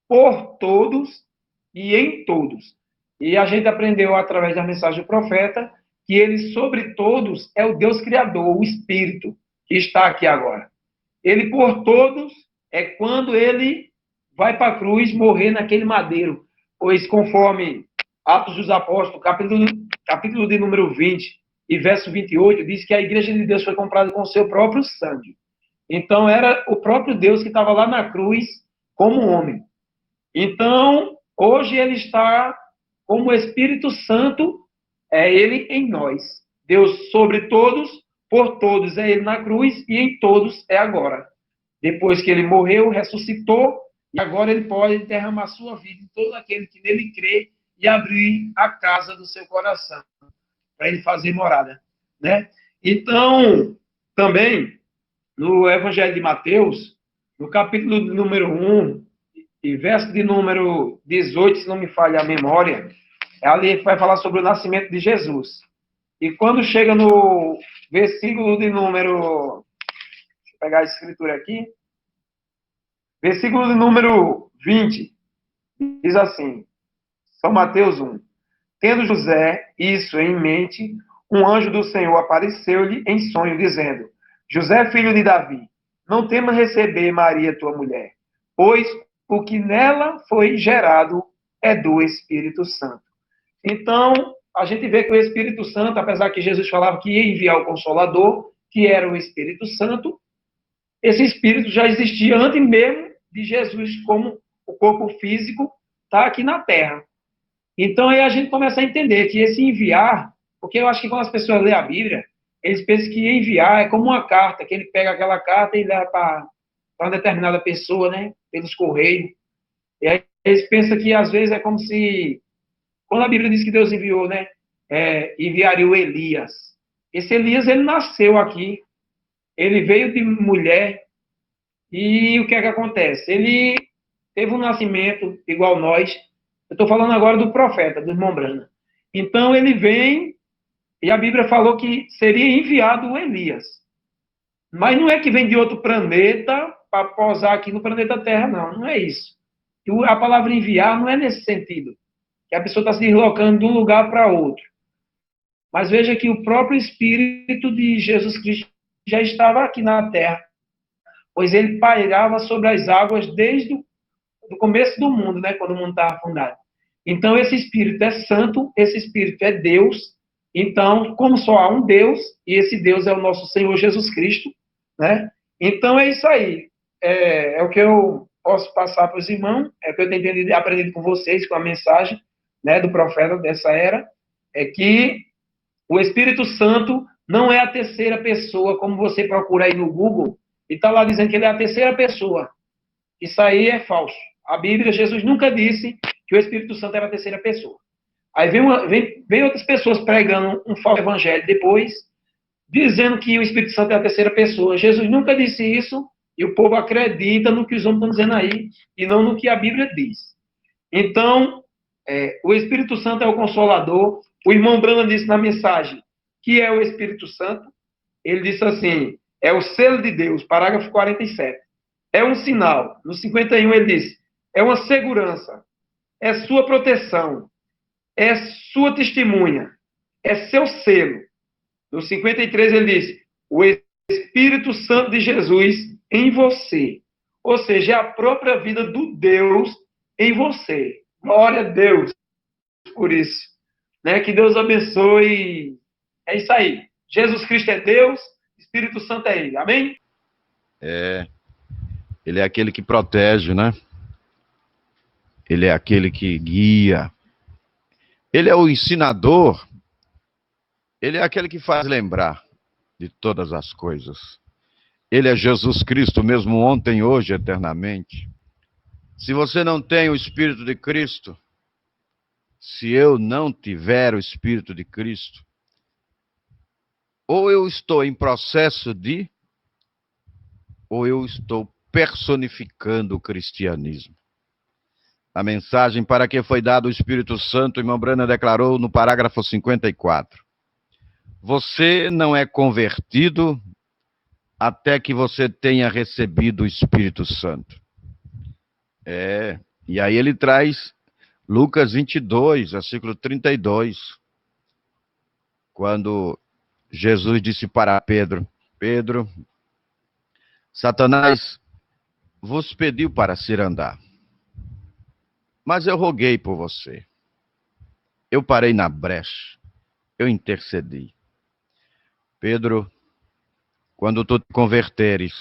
por todos e em todos. E a gente aprendeu através da mensagem do profeta que ele sobre todos é o Deus Criador, o Espírito, que está aqui agora. Ele por todos é quando ele vai para a cruz morrer naquele madeiro, pois conforme Atos dos Apóstolos, capítulo de número 20 e verso 28, diz que a igreja de Deus foi comprada com o seu próprio sangue. Então era o próprio Deus que estava lá na cruz como homem. Então, hoje ele está como o Espírito Santo, é ele em nós. Deus sobre todos, por todos é ele na cruz e em todos é agora. Depois que ele morreu, ressuscitou, e agora ele pode derramar sua vida em todo aquele que nele crê e abrir a casa do seu coração, para ele fazer morada, né? Então, também, no Evangelho de Mateus, no capítulo número 1, e verso de número 18, se não me falha a memória, ali vai falar sobre o nascimento de Jesus. E quando chega no versículo de número... Deixa eu pegar a escritura aqui. Versículo de número 20, diz assim, São Mateus 1. Tendo José isso em mente, um anjo do Senhor apareceu-lhe em sonho, dizendo, José, filho de Davi, não temas receber Maria, tua mulher, pois o que nela foi gerado é do Espírito Santo. Então, a gente vê que o Espírito Santo, apesar que Jesus falava que ia enviar o Consolador, que era o Espírito Santo, esse Espírito já existia antes mesmo de Jesus, como o corpo físico está aqui na Terra. Então, aí a gente começa a entender que esse enviar, porque eu acho que quando as pessoas lêem a Bíblia, eles pensam que enviar é como uma carta, que ele pega aquela carta e leva para uma determinada pessoa, né, pelos correios. E aí eles pensam que às vezes é como se, quando a Bíblia diz que Deus enviou, né, enviaria o Elias. Esse Elias, ele nasceu aqui, ele veio de mulher, e o que é que acontece? Ele teve um nascimento igual nós. Eu estou falando agora do profeta, do irmão Branham. Então ele vem, e a Bíblia falou que seria enviado o Elias. Mas não é que vem de outro planeta para pousar aqui no planeta Terra, não. Não é isso. A palavra enviar não é nesse sentido, que a pessoa está se deslocando de um lugar para outro. Mas veja que o próprio Espírito de Jesus Cristo já estava aqui na Terra, pois ele pairava sobre as águas desde o começo do mundo, né, quando o mundo estava fundado. Então, esse Espírito é santo, esse Espírito é Deus. Então, como só há um Deus, e esse Deus é o nosso Senhor Jesus Cristo, né? Então, é isso aí. É o que eu posso passar para os irmãos, é o que eu tenho aprendido com vocês, com a mensagem, né, do profeta dessa era, é que o Espírito Santo não é a terceira pessoa, como você procura aí no Google, e está lá dizendo que ele é a terceira pessoa. Isso aí é falso. A Bíblia, Jesus nunca disse que o Espírito Santo era a terceira pessoa. Aí vem outras pessoas pregando um falso evangelho depois, dizendo que o Espírito Santo é a terceira pessoa. Jesus nunca disse isso, e o povo acredita no que os homens estão dizendo aí, e não no que a Bíblia diz. Então, o Espírito Santo é o Consolador. O irmão Brana disse na mensagem que é o Espírito Santo. Ele disse assim, é o selo de Deus, parágrafo 47. É um sinal. No 51 ele diz, é uma segurança, é sua proteção, é sua testemunha, é seu selo. No 53 ele diz, o Espírito Santo de Jesus em você. Ou seja, é a própria vida do Deus em você. Glória a Deus por isso. Né? Que Deus abençoe. É isso aí. Jesus Cristo é Deus, Espírito Santo é Ele. Amém? Ele é aquele que protege, né? Ele é aquele que guia. Ele é o ensinador. Ele é aquele que faz lembrar de todas as coisas. Ele é Jesus Cristo, mesmo ontem, hoje, eternamente. Se você não tem o Espírito de Cristo, se eu não tiver o Espírito de Cristo, ou eu estou em processo de, ou eu estou personificando o cristianismo. A mensagem para que foi dado o Espírito Santo, o irmão Brana declarou no parágrafo 54. Você não é convertido até que você tenha recebido o Espírito Santo. E aí ele traz Lucas 22, versículo 32, quando Jesus disse para Pedro, Pedro, Satanás vos pediu para cirandar, mas eu roguei por você. Eu parei na brecha, eu intercedi. Pedro, quando tu te converteres,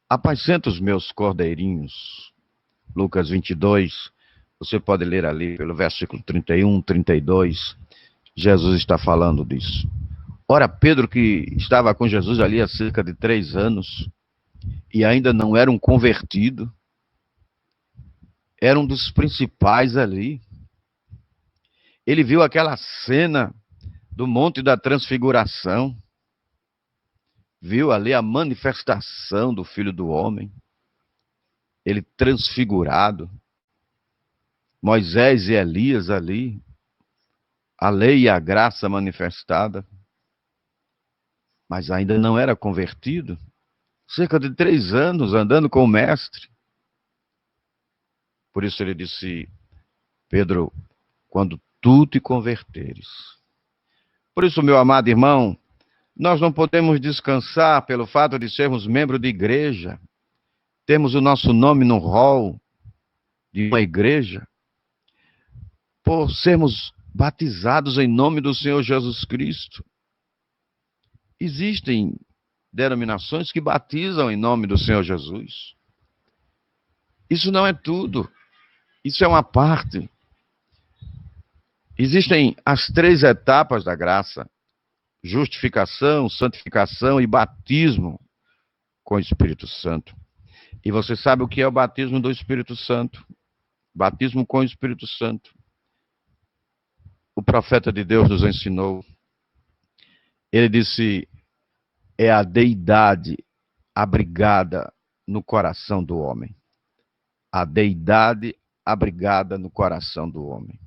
apacenta os meus cordeirinhos. Lucas 22, você pode ler ali pelo versículo 31, 32, Jesus está falando disso. Ora, Pedro, que estava com Jesus ali há cerca de 3 anos, e ainda não era um convertido, era um dos principais ali. Ele viu aquela cena do Monte da Transfiguração, viu ali a manifestação do Filho do Homem, ele transfigurado, Moisés e Elias ali, a lei e a graça manifestada, mas ainda não era convertido, cerca de 3 anos andando com o mestre. Por isso ele disse, Pedro, quando tu te converteres. Por isso, meu amado irmão, nós não podemos descansar pelo fato de sermos membros de igreja, temos o nosso nome no rol de uma igreja, por sermos batizados em nome do Senhor Jesus Cristo. Existem denominações que batizam em nome do Senhor Jesus. Isso não é tudo. Isso é uma parte. Existem as 3 etapas da graça: justificação, santificação e batismo com o Espírito Santo. E você sabe o que é o batismo do Espírito Santo? Batismo com o Espírito Santo. O profeta de Deus nos ensinou. Ele disse, é a deidade abrigada no coração do homem. A deidade abrigada no coração do homem.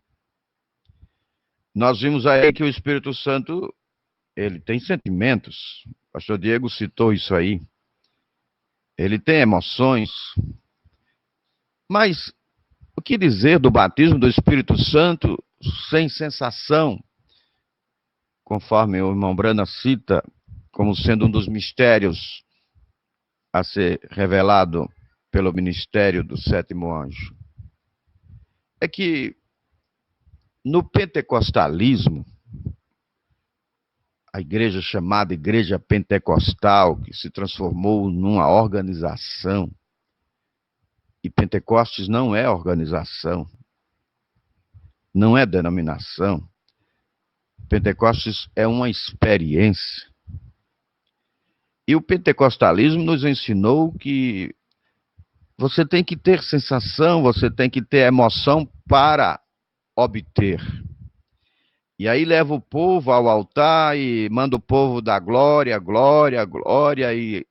Nós vimos aí que o Espírito Santo, ele tem sentimentos. O pastor Diego citou isso aí. Ele tem emoções. Mas o que dizer do batismo do Espírito Santo sem sensação? Conforme o irmão Brana cita, como sendo um dos mistérios a ser revelado pelo ministério do 7º anjo. É que no pentecostalismo, a igreja chamada Igreja Pentecostal, que se transformou numa organização, e Pentecostes não é organização, não é denominação. Pentecostes é uma experiência. E o pentecostalismo nos ensinou que Você tem que ter sensação, você tem que ter emoção para obter. E aí leva o povo ao altar e manda o povo dar glória, glória, glória, e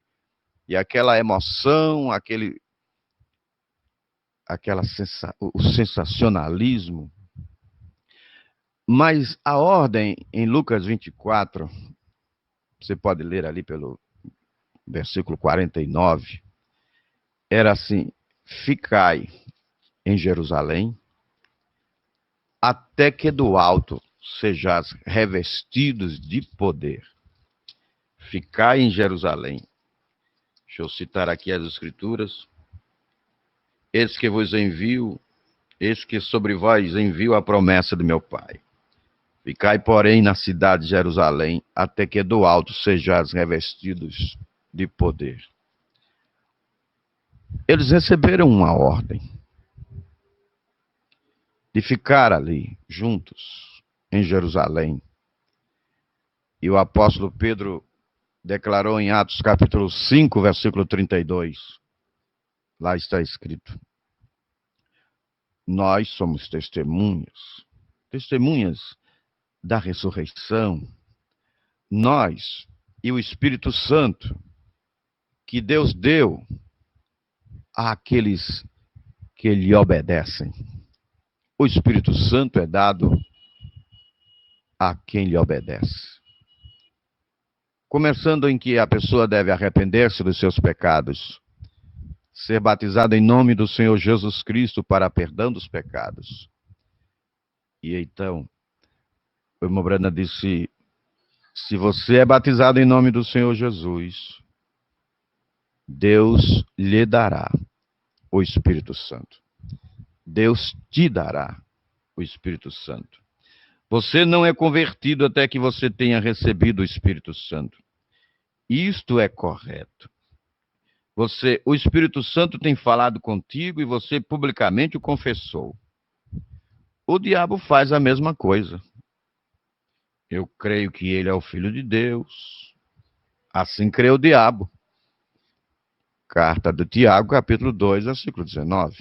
aquela emoção, o sensacionalismo. Mas a ordem em Lucas 24, você pode ler ali pelo versículo 49, era assim: ficai em Jerusalém, até que do alto sejais revestidos de poder. Ficai em Jerusalém. Deixa eu citar aqui as Escrituras. Eis que vos envio, eis que sobre vós envio a promessa do meu Pai. Ficai, porém, na cidade de Jerusalém, até que do alto sejais revestidos de poder. Eles receberam uma ordem de ficar ali, juntos, em Jerusalém. E o apóstolo Pedro declarou em Atos capítulo 5, versículo 32. Lá está escrito: nós somos testemunhas da ressurreição. Nós e o Espírito Santo que Deus deu àqueles que lhe obedecem. O Espírito Santo é dado a quem lhe obedece. Começando em que a pessoa deve arrepender-se dos seus pecados, ser batizada em nome do Senhor Jesus Cristo para perdão dos pecados. E então, o irmão Brana disse: se você é batizado em nome do Senhor Jesus, Deus lhe dará o Espírito Santo. Deus te dará o Espírito Santo. Você não é convertido até que você tenha recebido o Espírito Santo. Isto é correto. O Espírito Santo tem falado contigo e você publicamente o confessou. O diabo faz a mesma coisa. Eu creio que ele é o Filho de Deus. Assim crê o diabo. Carta de Tiago, capítulo 2, versículo 19.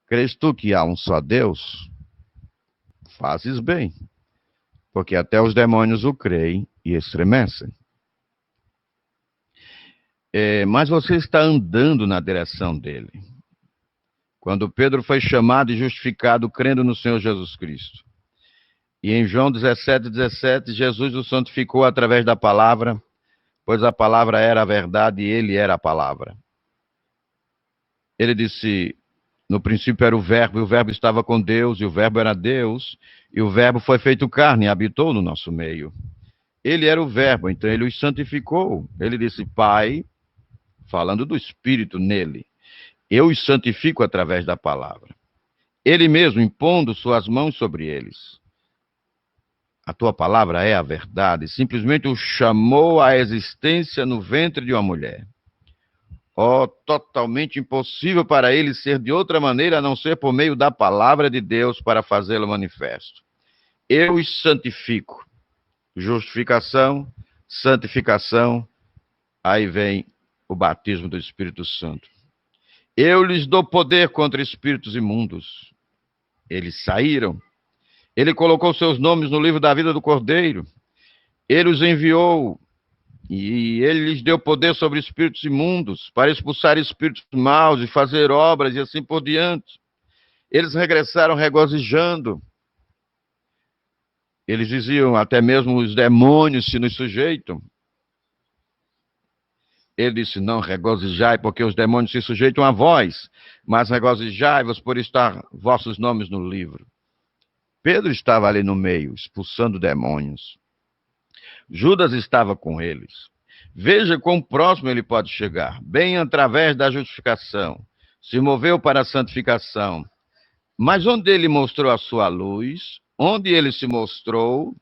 Crês tu que há um só Deus? Fazes bem, porque até os demônios o creem e estremecem. Mas você está andando na direção dele. Quando Pedro foi chamado e justificado crendo no Senhor Jesus Cristo. E em João 17:17, Jesus o santificou através da palavra, pois a palavra era a verdade e ele era a palavra. Ele disse: no princípio era o verbo, e o verbo estava com Deus, e o verbo era Deus, e o verbo foi feito carne e habitou no nosso meio. Ele era o verbo, então ele os santificou. Ele disse: Pai, falando do Espírito nele, eu os santifico através da palavra. Ele mesmo impondo suas mãos sobre eles. A tua palavra é a verdade. Simplesmente o chamou à existência no ventre de uma mulher. Totalmente impossível para ele ser de outra maneira a não ser por meio da palavra de Deus para fazê-lo manifesto. Eu os santifico. Justificação, santificação, aí vem o batismo do Espírito Santo. Eu lhes dou poder contra espíritos imundos. Eles saíram. Ele colocou seus nomes no livro da vida do Cordeiro. Ele os enviou e ele lhes deu poder sobre espíritos imundos para expulsar espíritos maus e fazer obras e assim por diante. Eles regressaram regozijando. Eles diziam, até mesmo os demônios se nos sujeitam. Ele disse: não regozijai, porque os demônios se sujeitam a vós, mas regozijai-vos por estar vossos nomes no livro. Pedro estava ali no meio, expulsando demônios. Judas estava com eles. Veja quão próximo ele pode chegar, bem através da justificação. Se moveu para a santificação. Mas onde ele mostrou a sua luz, onde ele se mostrou,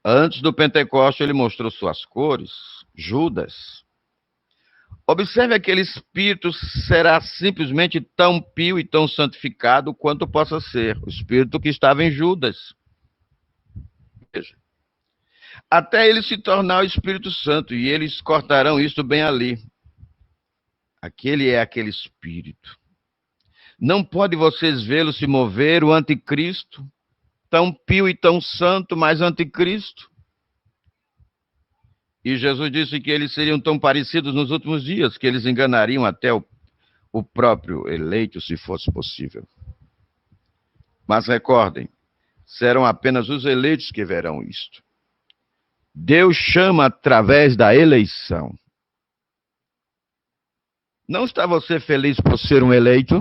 antes do Pentecostes ele mostrou suas cores, Judas. Observe, aquele espírito será simplesmente tão pio e tão santificado quanto possa ser o espírito que estava em Judas. Veja. Até ele se tornar o Espírito Santo, e eles cortarão isso bem ali. Aquele é aquele espírito. Não pode vocês vê-lo se mover, o anticristo, tão pio e tão santo, mas anticristo. E Jesus disse que eles seriam tão parecidos nos últimos dias, que eles enganariam até o próprio eleito, se fosse possível. Mas recordem, serão apenas os eleitos que verão isto. Deus chama através da eleição. Não está você feliz por ser um eleito?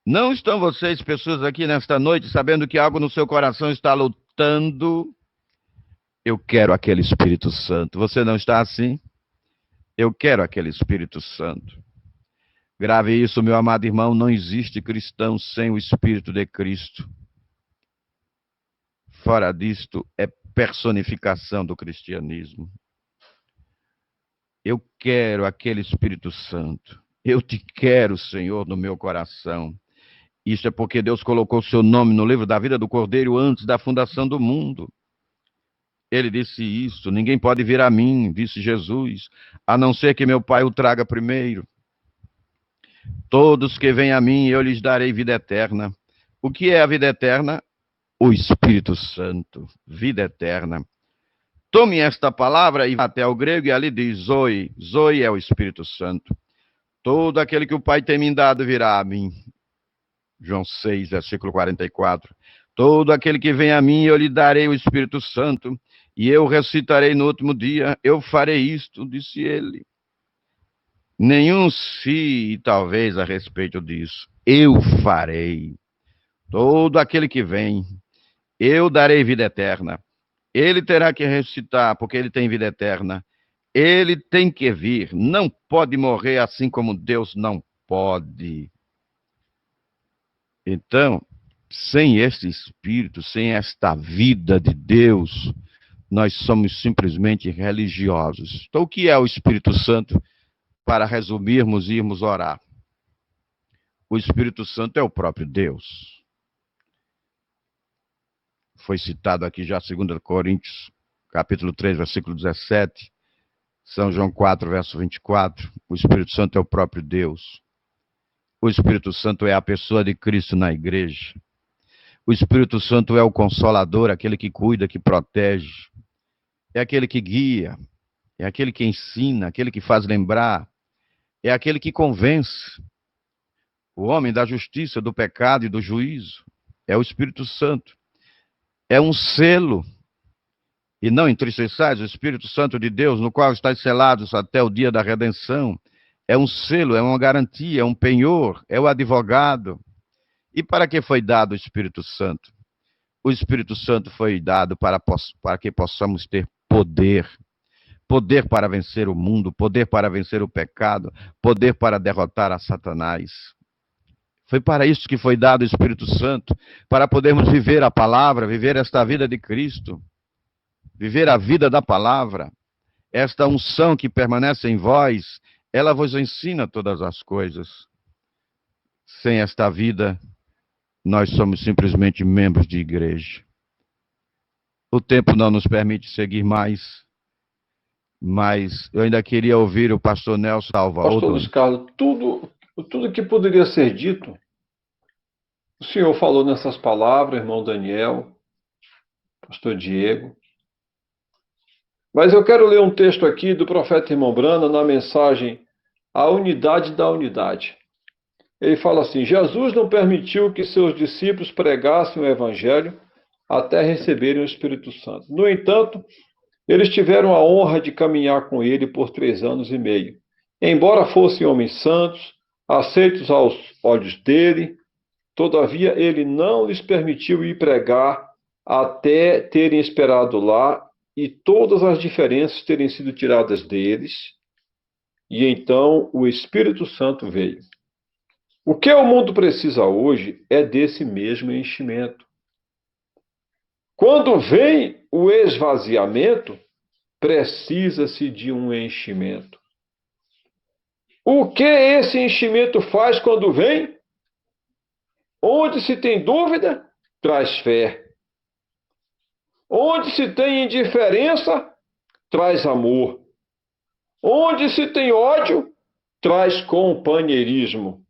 Não estão vocês, pessoas aqui nesta noite, sabendo que algo no seu coração está lutando? Eu quero aquele Espírito Santo. Você não está assim? Eu quero aquele Espírito Santo. Grave isso, meu amado irmão, não existe cristão sem o Espírito de Cristo. Fora disto, é personificação do cristianismo. Eu quero aquele Espírito Santo. Eu te quero, Senhor, no meu coração. Isso é porque Deus colocou o seu nome no livro da vida do Cordeiro antes da fundação do mundo. Ele disse isso, ninguém pode vir a mim, disse Jesus, a não ser que meu Pai o traga primeiro. Todos que vêm a mim, eu lhes darei vida eterna. O que é a vida eterna? O Espírito Santo, vida eterna. Tome esta palavra e vá até o grego e ali diz Zoe. Zoe é o Espírito Santo. Todo aquele que o Pai tem me dado virá a mim. João 6, versículo 44. Todo aquele que vem a mim, eu lhe darei o Espírito Santo, e eu ressuscitarei no último dia. Eu farei isto, disse ele. Nenhum se, talvez, a respeito disso. Eu farei. Todo aquele que vem, eu darei vida eterna. Ele terá que ressuscitar, porque ele tem vida eterna. Ele tem que vir. Não pode morrer assim como Deus não pode. Então, sem este Espírito, sem esta vida de Deus, nós somos simplesmente religiosos. Então, o que é o Espírito Santo? Para resumirmos e irmos orar. O Espírito Santo é o próprio Deus. Foi citado aqui já 2 Coríntios, capítulo 3, versículo 17. São João 4, verso 24. O Espírito Santo é o próprio Deus. O Espírito Santo é a pessoa de Cristo na igreja. O Espírito Santo é o consolador, aquele que cuida, que protege. É aquele que guia. É aquele que ensina, aquele que faz lembrar. É aquele que convence. O homem da justiça, do pecado e do juízo. É o Espírito Santo. É um selo. E não entristeçais o Espírito Santo de Deus, no qual estáis selados até o dia da redenção. É um selo, é uma garantia, é um penhor, é o advogado. E para que foi dado o Espírito Santo? O Espírito Santo foi dado para que possamos ter poder. Poder para vencer o mundo, poder para vencer o pecado, poder para derrotar a Satanás. Foi para isso que foi dado o Espírito Santo, para podermos viver a palavra, viver esta vida de Cristo, viver a vida da palavra. Esta unção que permanece em vós, ela vos ensina todas as coisas. Sem esta vida, nós somos simplesmente membros de igreja. O tempo não nos permite seguir mais, mas eu ainda queria ouvir o pastor Nelson Salvador. Pastor Luiz Carlos, tudo que poderia ser dito, o senhor falou nessas palavras, irmão Daniel, pastor Diego. Mas eu quero ler um texto aqui do profeta irmão Brana na mensagem A Unidade da Unidade. Ele fala assim: Jesus não permitiu que seus discípulos pregassem o evangelho até receberem o Espírito Santo. No entanto, eles tiveram a honra de caminhar com ele por 3 anos e meio. Embora fossem homens santos, aceitos aos olhos dele, todavia ele não lhes permitiu ir pregar até terem esperado lá e todas as diferenças terem sido tiradas deles. E então o Espírito Santo veio. O que o mundo precisa hoje é desse mesmo enchimento. Quando vem o esvaziamento, precisa-se de um enchimento. O que esse enchimento faz quando vem? Onde se tem dúvida, traz fé. Onde se tem indiferença, traz amor. Onde se tem ódio, traz companheirismo.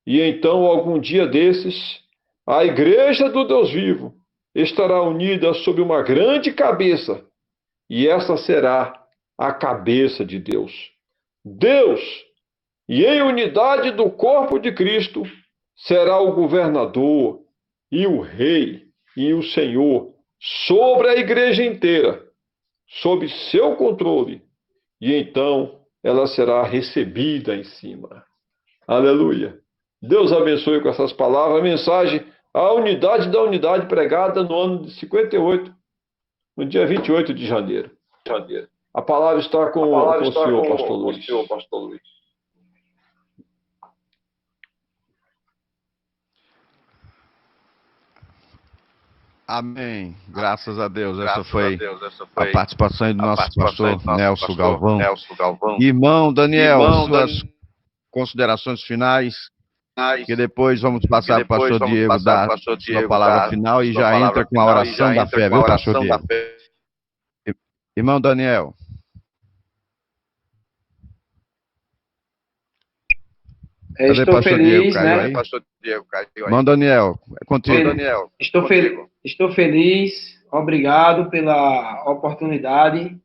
E então, algum dia desses, a igreja do Deus vivo estará unida sob uma grande cabeça, e essa será a cabeça de Deus. Deus, e em unidade do corpo de Cristo, será o governador e o rei e o Senhor sobre a igreja inteira, sob seu controle, e então ela será recebida em cima. Aleluia. Deus abençoe com essas palavras a mensagem, a unidade da unidade pregada no ano de 58, no dia 28 de janeiro. A palavra está com o senhor, pastor Luiz. Amém. Graças a Deus. Essa foi a participação do nosso pastor Nelson Galvão. Irmão Daniel, suas considerações finais, que depois vamos passar para o pastor Diego dar sua palavra final e já entra com a oração da fé, viu, pastor Diego? Irmão Daniel. Estou feliz, né? Irmão Daniel, é contigo. Estou feliz, obrigado pela oportunidade,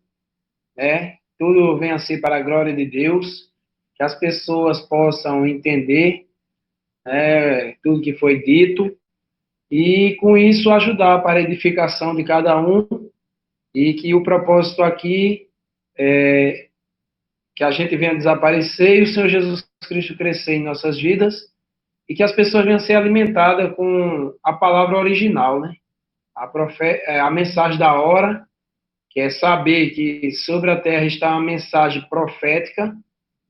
né? Tudo vem assim para a glória de Deus, que as pessoas possam entender, né, tudo que foi dito e com isso ajudar para a edificação de cada um e que o propósito aqui é que a gente venha desaparecer e o Senhor Jesus Cristo crescer em nossas vidas e que as pessoas venham ser alimentadas com a palavra original, né? A mensagem da hora, que é saber que sobre a terra está uma mensagem profética.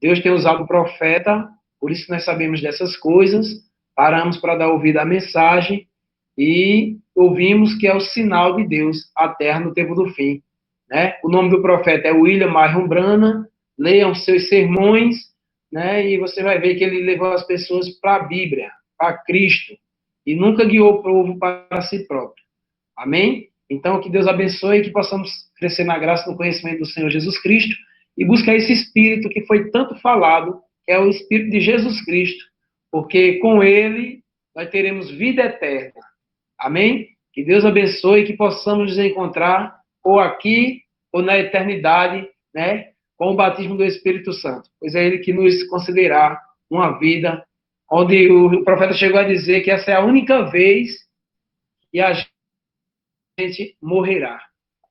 Deus tem usado o profeta, por isso nós sabemos dessas coisas, paramos para dar ouvido à mensagem e ouvimos que é o sinal de Deus, a terra no tempo do fim, né? O nome do profeta é William Marion Branham. Leiam seus sermões, né, e você vai ver que ele levou as pessoas para a Bíblia, para Cristo, e nunca guiou o povo para si próprio. Amém? Então, que Deus abençoe e que possamos crescer na graça e no conhecimento do Senhor Jesus Cristo e buscar esse Espírito que foi tanto falado, que é o Espírito de Jesus Cristo, porque com ele nós teremos vida eterna. Amém? Que Deus abençoe e que possamos nos encontrar ou aqui ou na eternidade, né, com o batismo do Espírito Santo, pois é ele que nos concederá uma vida onde o profeta chegou a dizer que essa é a única vez que a gente morrerá,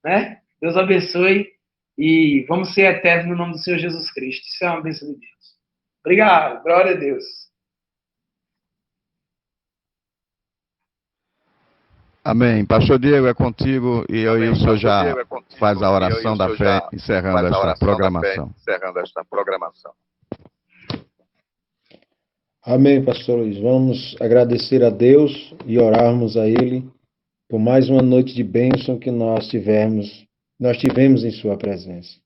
né? Deus abençoe e vamos ser eternos no nome do Senhor Jesus Cristo. Isso é uma bênção de Deus. Obrigado, glória a Deus. Amém. Pastor Diego, é contigo e aí o senhor já faz a oração da fé, encerrando esta programação. Amém, pastor Luiz. Vamos agradecer a Deus e orarmos a Ele por mais uma noite de bênção que nós tivemos em sua presença.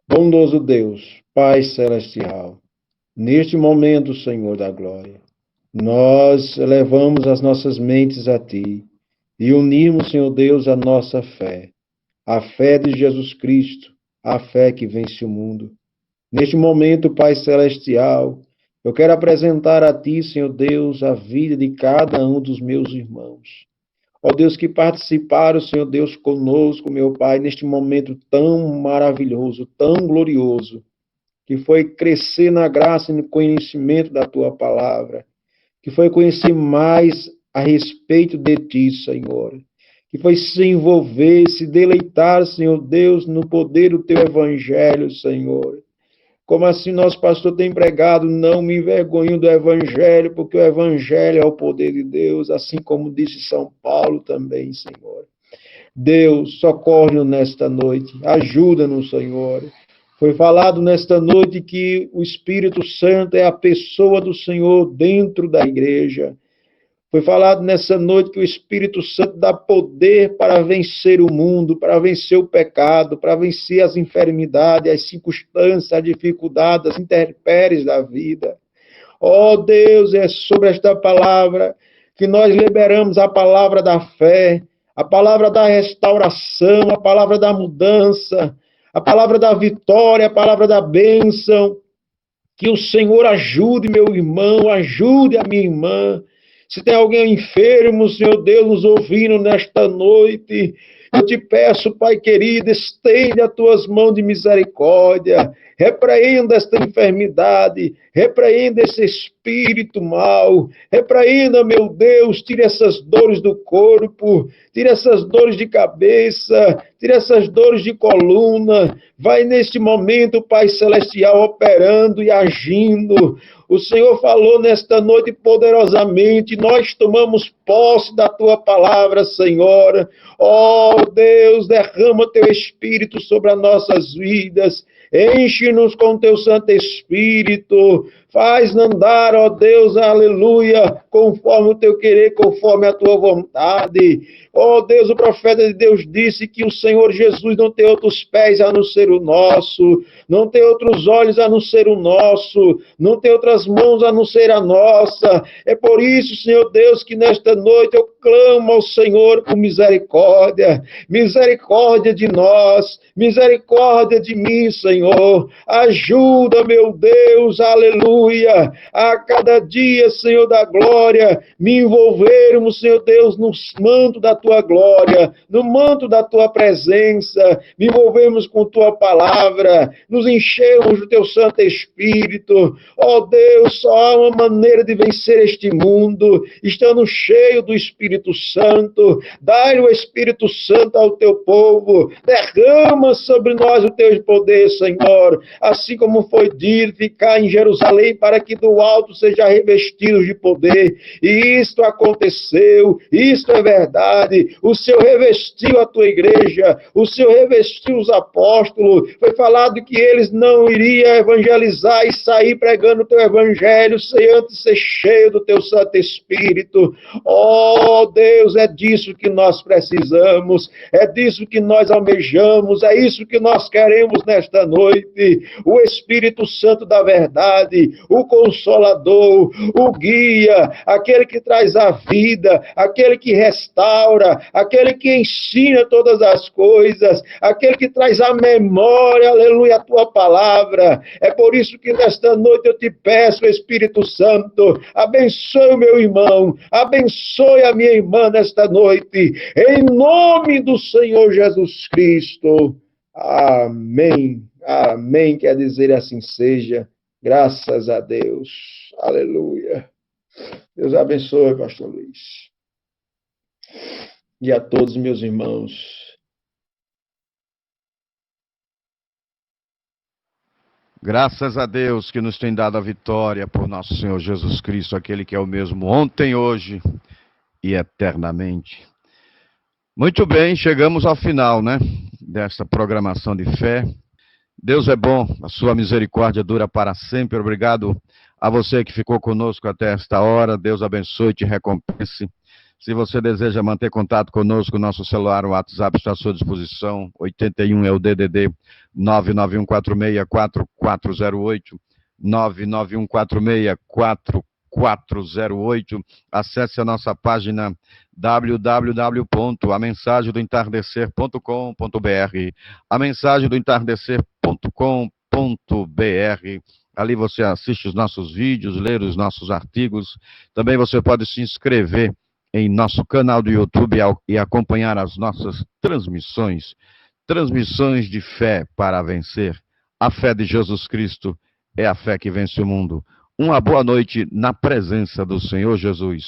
Bondoso Deus, Pai celestial, neste momento, Senhor da glória, nós elevamos as nossas mentes a Ti e unimos, Senhor Deus, a nossa fé, a fé de Jesus Cristo, a fé que vence o mundo. Neste momento, Pai celestial, eu quero apresentar a Ti, Senhor Deus, a vida de cada um dos meus irmãos. Ó Deus, que participaram, Senhor Deus, conosco, meu Pai, neste momento tão maravilhoso, tão glorioso, que foi crescer na graça e no conhecimento da Tua palavra, que foi conhecer mais a respeito de Ti, Senhor, que foi se envolver, se deleitar, Senhor Deus, no poder do Teu Evangelho, Senhor. Como assim nosso pastor tem pregado, não me envergonho do Evangelho, porque o Evangelho é o poder de Deus, assim como disse São Paulo também, Senhor. Deus, socorre-nos nesta noite, ajuda-nos, Senhor. Foi falado nesta noite que o Espírito Santo é a pessoa do Senhor dentro da igreja. Foi falado nessa noite que o Espírito Santo dá poder para vencer o mundo, para vencer o pecado, para vencer as enfermidades, as circunstâncias, as dificuldades, as intempéries da vida. Ó Deus, é sobre esta palavra que nós liberamos a palavra da fé, a palavra da restauração, a palavra da mudança, a palavra da vitória, a palavra da bênção. Que o Senhor ajude meu irmão, ajude a minha irmã. Se tem alguém enfermo, Senhor Deus, nos ouvindo nesta noite, eu te peço, Pai querido, estende as tuas mãos de misericórdia, repreenda esta enfermidade, repreenda esse espírito mau, repreenda, meu Deus, tire essas dores do corpo, tire essas dores de cabeça, tire essas dores de coluna, vai neste momento, Pai Celestial, operando e agindo. O Senhor falou nesta noite poderosamente, nós tomamos posse da Tua palavra, Senhor. Ó Deus, derrama Teu Espírito sobre as nossas vidas, enche-nos com Teu Santo Espírito, faz andar, ó Deus, aleluia, conforme o Teu querer, conforme a Tua vontade. Ó Deus, o profeta de Deus disse que o Senhor Jesus não tem outros pés a não ser o nosso, não tem outros olhos a não ser o nosso, não tem outras mãos a não ser a nossa. É por isso, Senhor Deus, que nesta noite eu clamo ao Senhor por misericórdia, misericórdia de nós, misericórdia de mim, Senhor. Ajuda, meu Deus, aleluia, a cada dia, Senhor da glória, me envolvermos, Senhor Deus, no manto da Tua glória, no manto da Tua presença, me envolvermos com Tua palavra, nos enchermos do Teu Santo Espírito. Ó Deus, só há uma maneira de vencer este mundo, estando cheio do Espírito Santo. Dai o Espírito Santo ao Teu povo, derrama sobre nós o Teu poder, Senhor, assim como foi dito, ficar em Jerusalém para que do alto seja revestido de poder. E isto aconteceu, isto é verdade. O Senhor revestiu a Tua igreja, o Senhor revestiu os apóstolos. Foi falado que eles não iriam evangelizar e sair pregando o Teu evangelho sem antes ser cheio do Teu Santo Espírito. Oh Deus, é disso que nós precisamos, é disso que nós almejamos, é isso que nós queremos nesta noite. O Espírito Santo da verdade, o Consolador, o Guia, aquele que traz a vida, aquele que restaura, aquele que ensina todas as coisas, aquele que traz a memória, aleluia, a Tua palavra. É por isso que nesta noite eu te peço, Espírito Santo, abençoe o meu irmão, abençoe a minha irmã nesta noite, em nome do Senhor Jesus Cristo. Amém. Amém. Quer dizer, assim seja. Graças a Deus. Aleluia. Deus abençoe, pastor Luiz. E a todos meus irmãos. Graças a Deus que nos tem dado a vitória por nosso Senhor Jesus Cristo, aquele que é o mesmo ontem, hoje e eternamente. Muito bem, chegamos ao final, desta programação de fé. Deus é bom, a sua misericórdia dura para sempre. Obrigado a você que ficou conosco até esta hora. Deus abençoe e te recompense. Se você deseja manter contato conosco, nosso celular, o WhatsApp está à sua disposição. 81 é o DDD 991464408, 991464408. Acesse a nossa página www.amensagemdoentardecer.com.br, amensagemdoentardecer.com.br. Ali você assiste os nossos vídeos, lê os nossos artigos. Também você pode se inscrever em nosso canal do YouTube e acompanhar as nossas transmissões de fé para vencer. A fé de Jesus Cristo é a fé que vence o mundo. Uma boa noite na presença do Senhor Jesus.